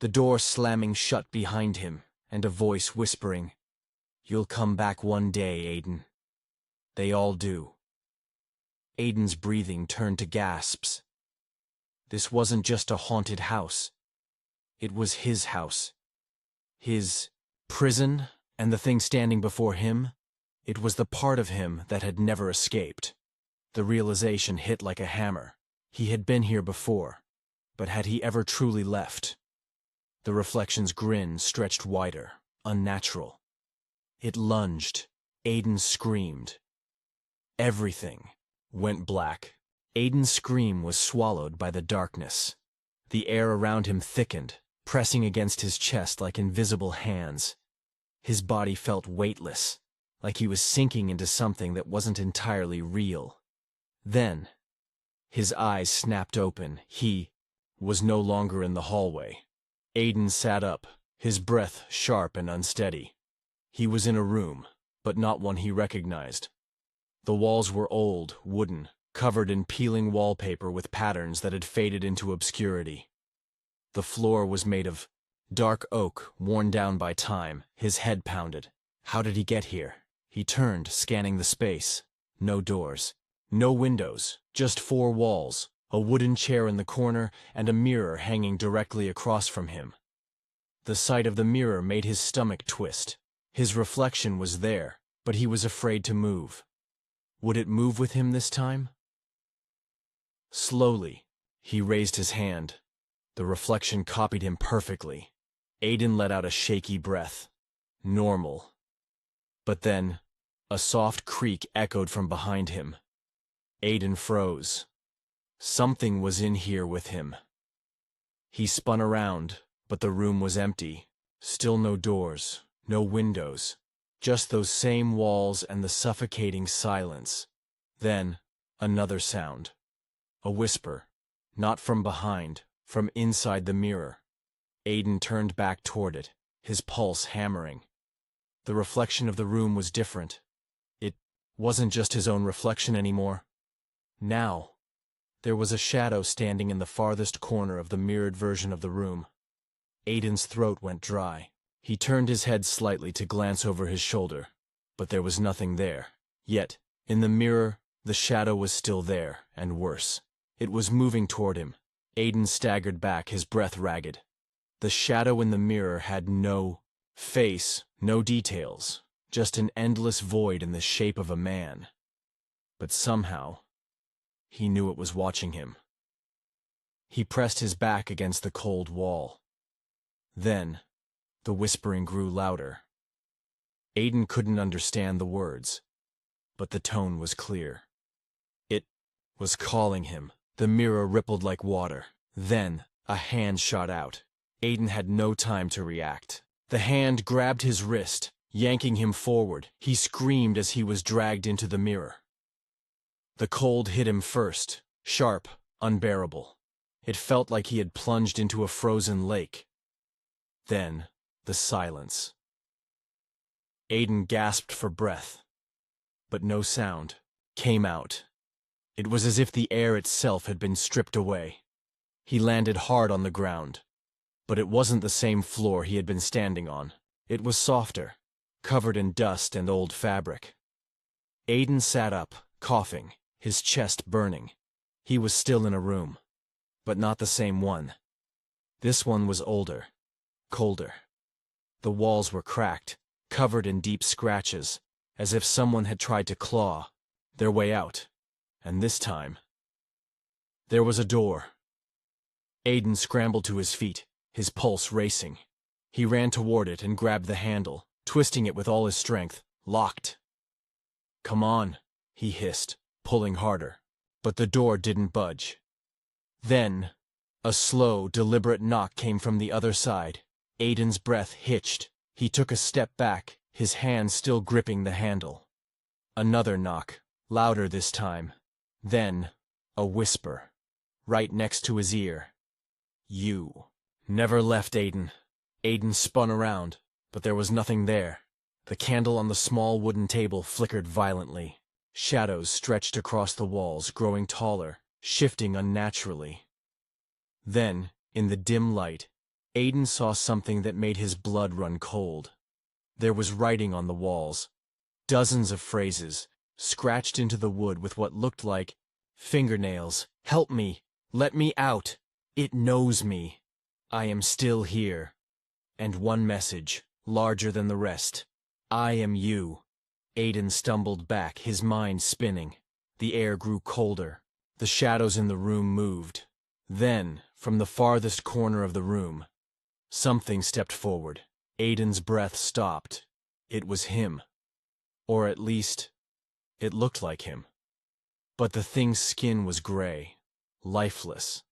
The door slamming shut behind him, and a voice whispering, You'll come back one day, Aiden. They all do. Aiden's breathing turned to gasps. This wasn't just a haunted house. It was his house. His prison, and the thing standing before him, it was the part of him that had never escaped. The realization hit like a hammer. He had been here before, but had he ever truly left? The reflection's grin stretched wider, unnatural. It lunged. Aiden screamed. Everything went black. Aiden's scream was swallowed by the darkness. The air around him thickened, pressing against his chest like invisible hands. His body felt weightless, like he was sinking into something that wasn't entirely real. Then, his eyes snapped open. He was no longer in the hallway. Aiden sat up, his breath sharp and unsteady. He was in a room, but not one he recognized. The walls were old, wooden, covered in peeling wallpaper with patterns that had faded into obscurity. The floor was made of dark oak, worn down by time. His head pounded. How did he get here? He turned, scanning the space. No doors. No windows. Just four walls, a wooden chair in the corner, and a mirror hanging directly across from him. The sight of the mirror made his stomach twist. His reflection was there, but he was afraid to move. Would it move with him this time? Slowly, he raised his hand. The reflection copied him perfectly. Aiden let out a shaky breath. Normal. But then, a soft creak echoed from behind him. Aiden froze. Something was in here with him. He spun around, but the room was empty. Still no doors, no windows. Just those same walls and the suffocating silence. Then, another sound. A whisper. Not from behind, from inside the mirror. Aiden turned back toward it, his pulse hammering. The reflection of the room was different. It wasn't just his own reflection anymore. Now, there was a shadow standing in the farthest corner of the mirrored version of the room. Aiden's throat went dry. He turned his head slightly to glance over his shoulder, but there was nothing there. Yet, in the mirror, the shadow was still there, and worse. It was moving toward him. Aiden staggered back, his breath ragged. The shadow in the mirror had no face, no details, just an endless void in the shape of a man. But somehow, he knew it was watching him. He pressed his back against the cold wall. Then, the whispering grew louder. Aiden couldn't understand the words, but the tone was clear. It was calling him. The mirror rippled like water. Then, a hand shot out. Aiden had no time to react. The hand grabbed his wrist, yanking him forward. He screamed as he was dragged into the mirror. The cold hit him first, sharp, unbearable. It felt like he had plunged into a frozen lake. Then, the silence. Aiden gasped for breath, but no sound came out. It was as if the air itself had been stripped away. He landed hard on the ground, but it wasn't the same floor he had been standing on. It was softer, covered in dust and old fabric. Aiden sat up, coughing, his chest burning. He was still in a room, but not the same one. This one was older, colder. The walls were cracked, covered in deep scratches, as if someone had tried to claw their way out. And this time, there was a door. Aiden scrambled to his feet, his pulse racing. He ran toward it and grabbed the handle, twisting it with all his strength. Locked. "Come on," he hissed, pulling harder. But the door didn't budge. Then, a slow, deliberate knock came from the other side. Aiden's breath hitched. He took a step back, his hand still gripping the handle. Another knock, louder this time. Then, a whisper, right next to his ear. "You." Never left Aiden. Aiden spun around, but there was nothing there. The candle on the small wooden table flickered violently. Shadows stretched across the walls, growing taller, shifting unnaturally. Then, in the dim light, Aiden saw something that made his blood run cold. There was writing on the walls, dozens of phrases, scratched into the wood with what looked like fingernails. "Help me! Let me out! It knows me! I am still here." And one message, larger than the rest. "I am you." Aiden stumbled back, his mind spinning. The air grew colder. The shadows in the room moved. Then, from the farthest corner of the room, something stepped forward. Aiden's breath stopped. It was him. Or at least, it looked like him. But the thing's skin was gray, lifeless.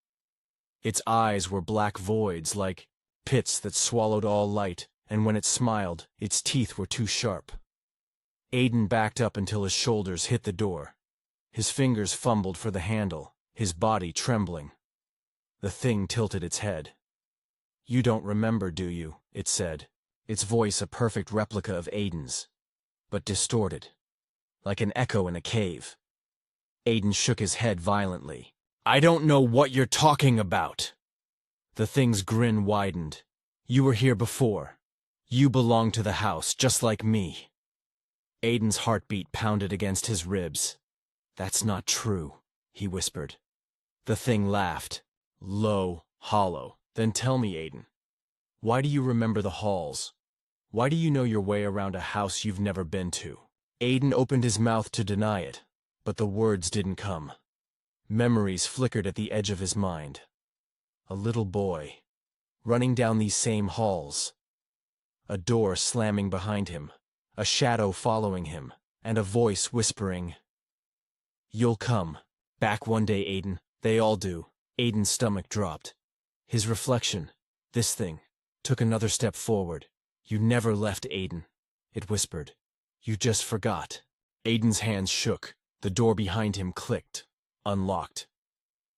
Its eyes were black voids, like pits that swallowed all light, and when it smiled, its teeth were too sharp. Aiden backed up until his shoulders hit the door. His fingers fumbled for the handle, his body trembling. The thing tilted its head. "You don't remember, do you?" it said, its voice a perfect replica of Aiden's, but distorted, like an echo in a cave. Aiden shook his head violently. "I don't know what you're talking about." The thing's grin widened. "You were here before. You belong to the house, just like me." Aiden's heartbeat pounded against his ribs. "That's not true," he whispered. The thing laughed, low, hollow. "Then tell me, Aiden, why do you remember the halls? Why do you know your way around a house you've never been to?" Aiden opened his mouth to deny it, but the words didn't come. Memories flickered at the edge of his mind. A little boy, running down these same halls. A door slamming behind him, a shadow following him, and a voice whispering, "You'll come back one day, Aiden. They all do." Aiden's stomach dropped. His reflection, this thing, took another step forward. "You never left, Aiden," it whispered. "You just forgot." Aiden's hands shook. The door behind him clicked, unlocked.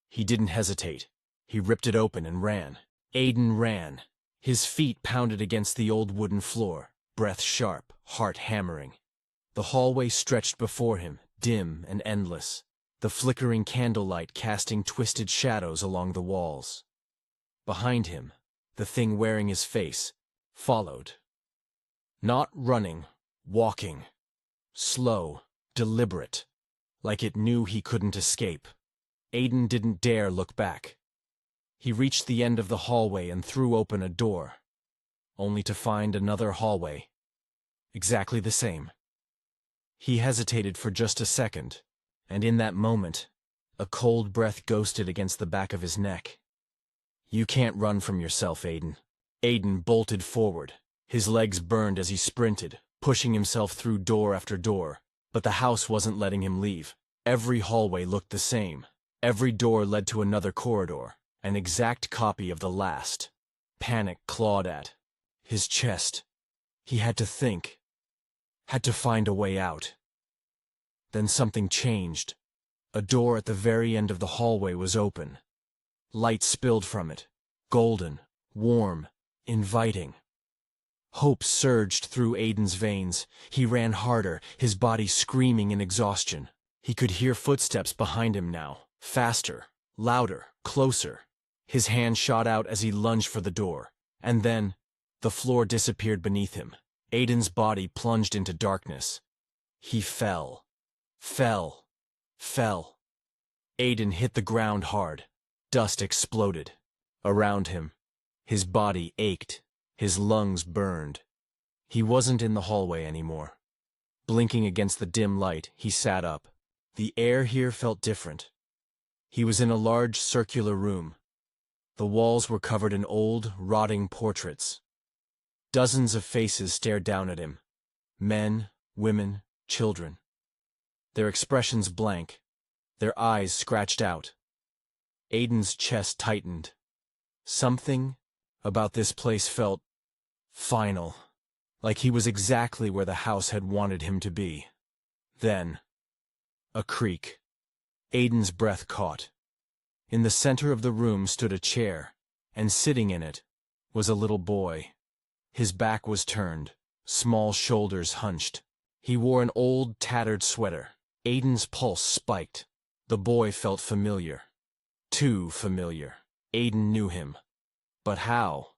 He didn't hesitate. He ripped it open and ran. Aiden ran. His feet pounded against the old wooden floor, breath sharp, heart hammering. The hallway stretched before him, dim and endless, the flickering candlelight casting twisted shadows along the walls. Behind him, the thing wearing his face, followed. Not running, walking. Slow, deliberate, like it knew he couldn't escape. Aiden didn't dare look back. He reached the end of the hallway and threw open a door, only to find another hallway, exactly the same. He hesitated for just a second, and in that moment, a cold breath ghosted against the back of his neck. "You can't run from yourself, Aiden." Aiden bolted forward. His legs burned as he sprinted, pushing himself through door after door, but the house wasn't letting him leave. Every hallway looked the same. Every door led to another corridor, an exact copy of the last. Panic clawed at his chest. He had to think, had to find a way out. Then something changed. A door at the very end of the hallway was open. Light spilled from it, golden, warm, inviting. Hope surged through Aiden's veins. He ran harder, his body screaming in exhaustion. He could hear footsteps behind him now, faster, louder, closer. His hand shot out as he lunged for the door, and then, the floor disappeared beneath him. Aiden's body plunged into darkness. He fell. Fell. Aiden hit the ground hard. Dust exploded. Around him, his body ached, his lungs burned. He wasn't in the hallway anymore. Blinking against the dim light, he sat up. The air here felt different. He was in a large circular room. The walls were covered in old, rotting portraits. Dozens of faces stared down at him. Men, women, children. Their expressions blank, their eyes scratched out. Aiden's chest tightened. Something about this place felt final, like he was exactly where the house had wanted him to be. Then, a creak. Aiden's breath caught. In the center of the room stood a chair, and sitting in it was a little boy. His back was turned, small shoulders hunched. He wore an old, tattered sweater. Aiden's pulse spiked. The boy felt familiar. Too familiar. Aiden knew him. But how?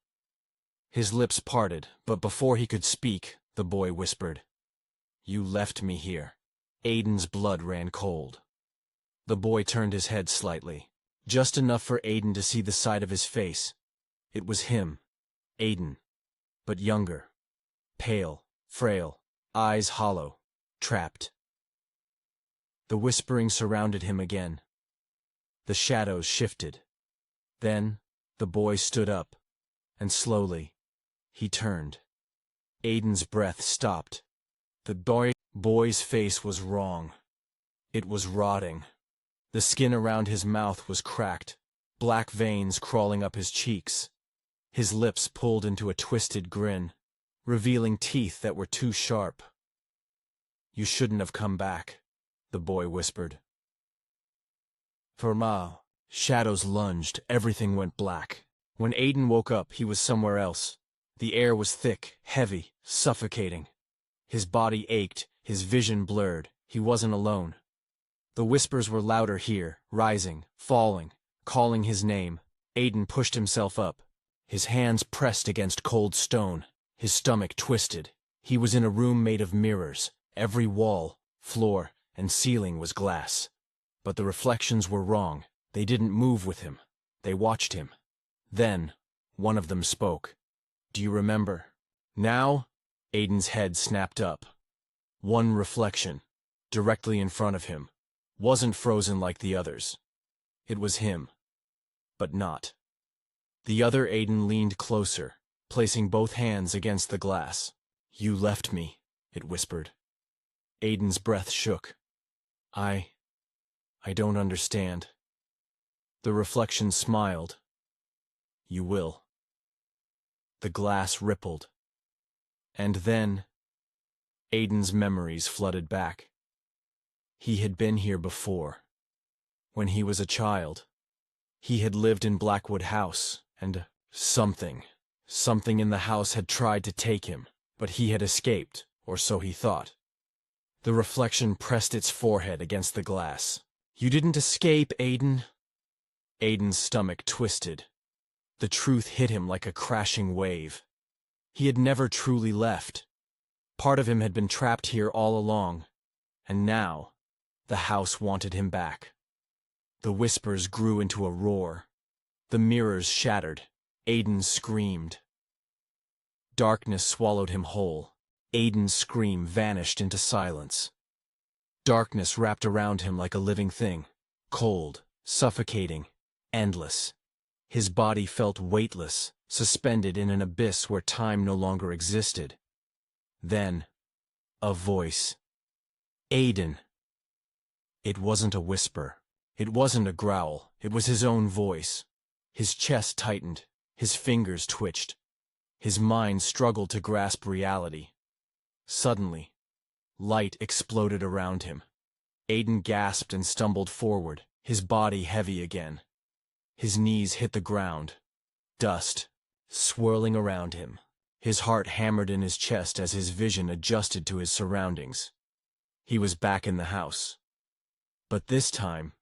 His lips parted, but before he could speak, the boy whispered, "You left me here." Aiden's blood ran cold. The boy turned his head slightly, just enough for Aiden to see the side of his face. It was him, Aiden, but younger, pale, frail, eyes hollow, trapped. The whispering surrounded him again. The shadows shifted. Then, the boy stood up, and slowly, he turned. Aiden's breath stopped. The boy's face was wrong. It was rotting. The skin around his mouth was cracked, black veins crawling up his cheeks. His lips pulled into a twisted grin, revealing teeth that were too sharp. "You shouldn't have come back," the boy whispered. For now, shadows lunged, everything went black. When Aiden woke up, he was somewhere else. The air was thick, heavy, suffocating. His body ached, his vision blurred. He wasn't alone. The whispers were louder here, rising, falling, calling his name. Aiden pushed himself up. His hands pressed against cold stone. His stomach twisted. He was in a room made of mirrors. Every wall, floor, and ceiling was glass. But the reflections were wrong. They didn't move with him. They watched him. Then, one of them spoke. "Do you remember?" Now, Aiden's head snapped up. One reflection, directly in front of him, wasn't frozen like the others. It was him, but not. The other Aiden leaned closer, placing both hands against the glass. "You left me," it whispered. Aiden's breath shook. I don't understand." The reflection smiled. "You will." The glass rippled. And then, Aiden's memories flooded back. He had been here before. When he was a child, he had lived in Blackwood House, and something in the house had tried to take him, but he had escaped, or so he thought. The reflection pressed its forehead against the glass. "You didn't escape, Aiden." Aiden's stomach twisted. The truth hit him like a crashing wave. He had never truly left. Part of him had been trapped here all along, and now the house wanted him back. The whispers grew into a roar. The mirrors shattered. Aiden screamed. Darkness swallowed him whole. Aiden's scream vanished into silence. Darkness wrapped around him like a living thing, cold, suffocating, endless. His body felt weightless, suspended in an abyss where time no longer existed. Then, a voice. "Aiden." It wasn't a whisper. It wasn't a growl. It was his own voice. His chest tightened. His fingers twitched. His mind struggled to grasp reality. Suddenly, light exploded around him. Aiden gasped and stumbled forward, his body heavy again. His knees hit the ground. Dust, swirling around him. His heart hammered in his chest as his vision adjusted to his surroundings. He was back in the house. But this time,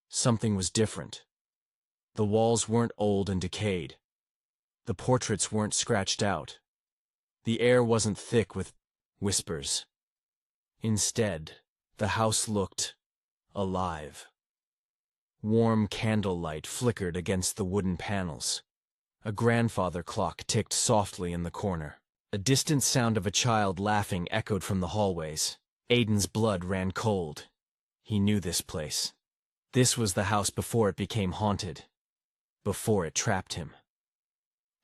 something was different. The walls weren't old and decayed. The portraits weren't scratched out. The air wasn't thick with whispers. Instead, the house looked alive. Warm candlelight flickered against the wooden panels. A grandfather clock ticked softly in the corner. A distant sound of a child laughing echoed from the hallways. Aiden's blood ran cold. He knew this place. This was the house before it became haunted. Before it trapped him.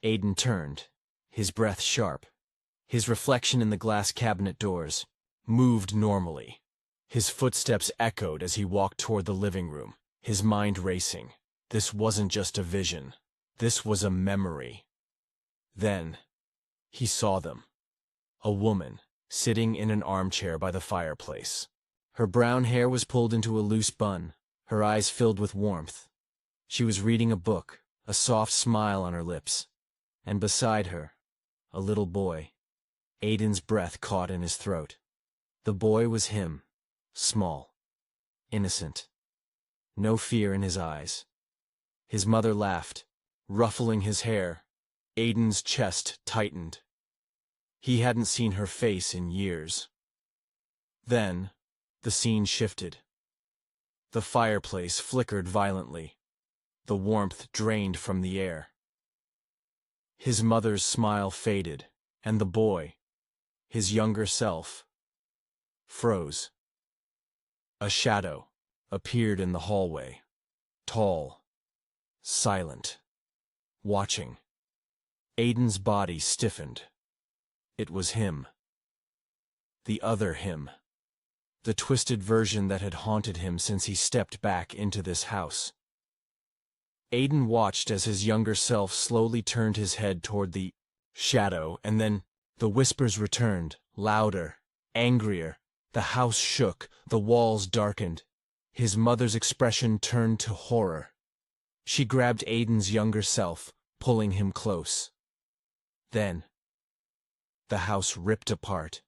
Aiden turned, his breath sharp. His reflection in the glass cabinet doors moved normally. His footsteps echoed as he walked toward the living room, his mind racing. This wasn't just a vision. This was a memory. Then, he saw them. A woman, sitting in an armchair by the fireplace. Her brown hair was pulled into a loose bun, her eyes filled with warmth. She was reading a book, a soft smile on her lips. And beside her, a little boy. Aiden's breath caught in his throat. The boy was him, small, innocent. No fear in his eyes. His mother laughed, ruffling his hair. Aiden's chest tightened. He hadn't seen her face in years. Then, the scene shifted. The fireplace flickered violently. The warmth drained from the air. His mother's smile faded, and the boy, his younger self, froze. A shadow appeared in the hallway, tall, silent, watching. Aiden's body stiffened. It was him. The other him. The twisted version that had haunted him since he stepped back into this house. Aiden watched as his younger self slowly turned his head toward the shadow, and then the whispers returned, louder, angrier. The house shook, the walls darkened. His mother's expression turned to horror. She grabbed Aiden's younger self, pulling him close. Then, the house ripped apart.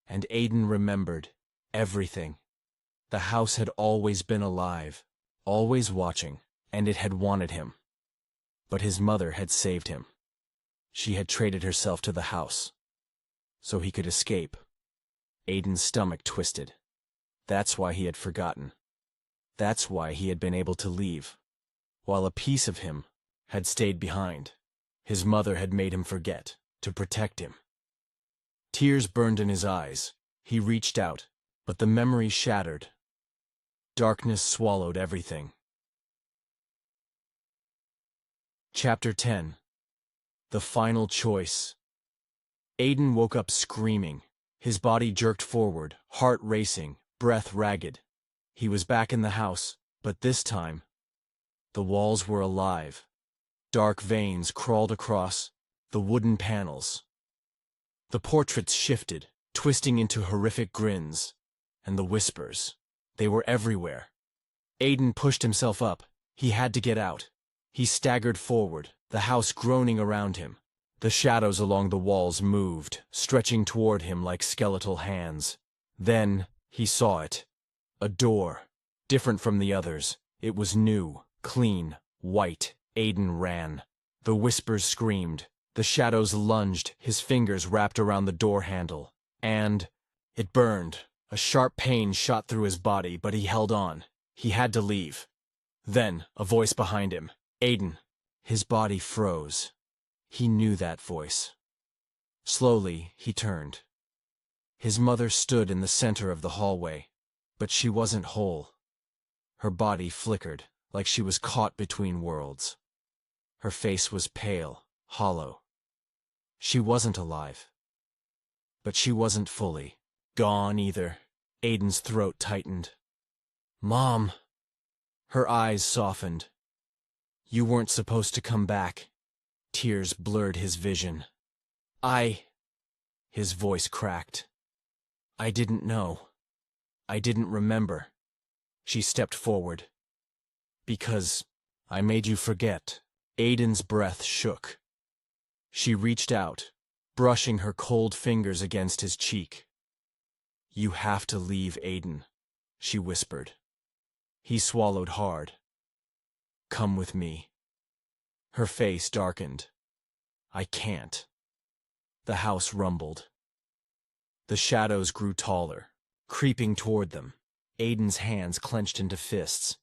And Aiden remembered everything. The house had always been alive, always watching, and it had wanted him. But his mother had saved him. She had traded herself to the house, so he could escape. Aiden's stomach twisted. That's why he had forgotten. That's why he had been able to leave, while a piece of him had stayed behind. His mother had made him forget, to protect him. Tears burned in his eyes. He reached out, but the memory shattered. Darkness swallowed everything. Chapter 10. The Final Choice. Aiden woke up screaming. His body jerked forward, heart racing, breath ragged. He was back in the house, but this time, the walls were alive. Dark veins crawled across the wooden panels. The portraits shifted, twisting into horrific grins, and the whispers. They were everywhere. Aiden pushed himself up. He had to get out. He staggered forward, the house groaning around him. The shadows along the walls moved, stretching toward him like skeletal hands. Then he saw it. A door. Different from the others. It was new, clean, white. Aiden ran. The whispers screamed. The shadows lunged, his fingers wrapped around the door handle. And it burned. A sharp pain shot through his body, but he held on. He had to leave. Then, a voice behind him. Aiden. His body froze. He knew that voice. Slowly, he turned. His mother stood in the center of the hallway, but she wasn't whole. Her body flickered, like she was caught between worlds. Her face was pale, hollow. She wasn't alive. But she wasn't fully gone either. Aiden's throat tightened. "Mom!" Her eyes softened. "You weren't supposed to come back." Tears blurred his vision. His voice cracked. "I didn't know. I didn't remember." She stepped forward. "Because I made you forget." Aiden's breath shook. She reached out, brushing her cold fingers against his cheek. "You have to leave, Aiden," she whispered. He swallowed hard. "Come with me." Her face darkened. "I can't." The house rumbled. The shadows grew taller, creeping toward them. Aiden's hands clenched into fists.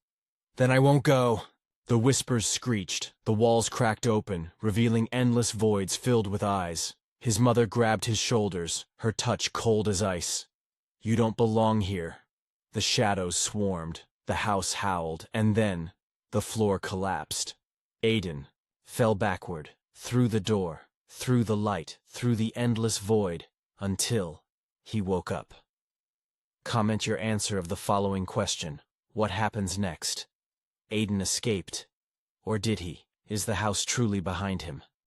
"Then I won't go." The whispers screeched. The walls cracked open, revealing endless voids filled with eyes. His mother grabbed his shoulders, her touch cold as ice. "You don't belong here." The shadows swarmed. The house howled, and then the floor collapsed. Aiden fell backward, through the door, through the light, through the endless void, until he woke up. Comment your answer of the following question. What happens next? Aiden escaped. Or did he? Is the house truly behind him?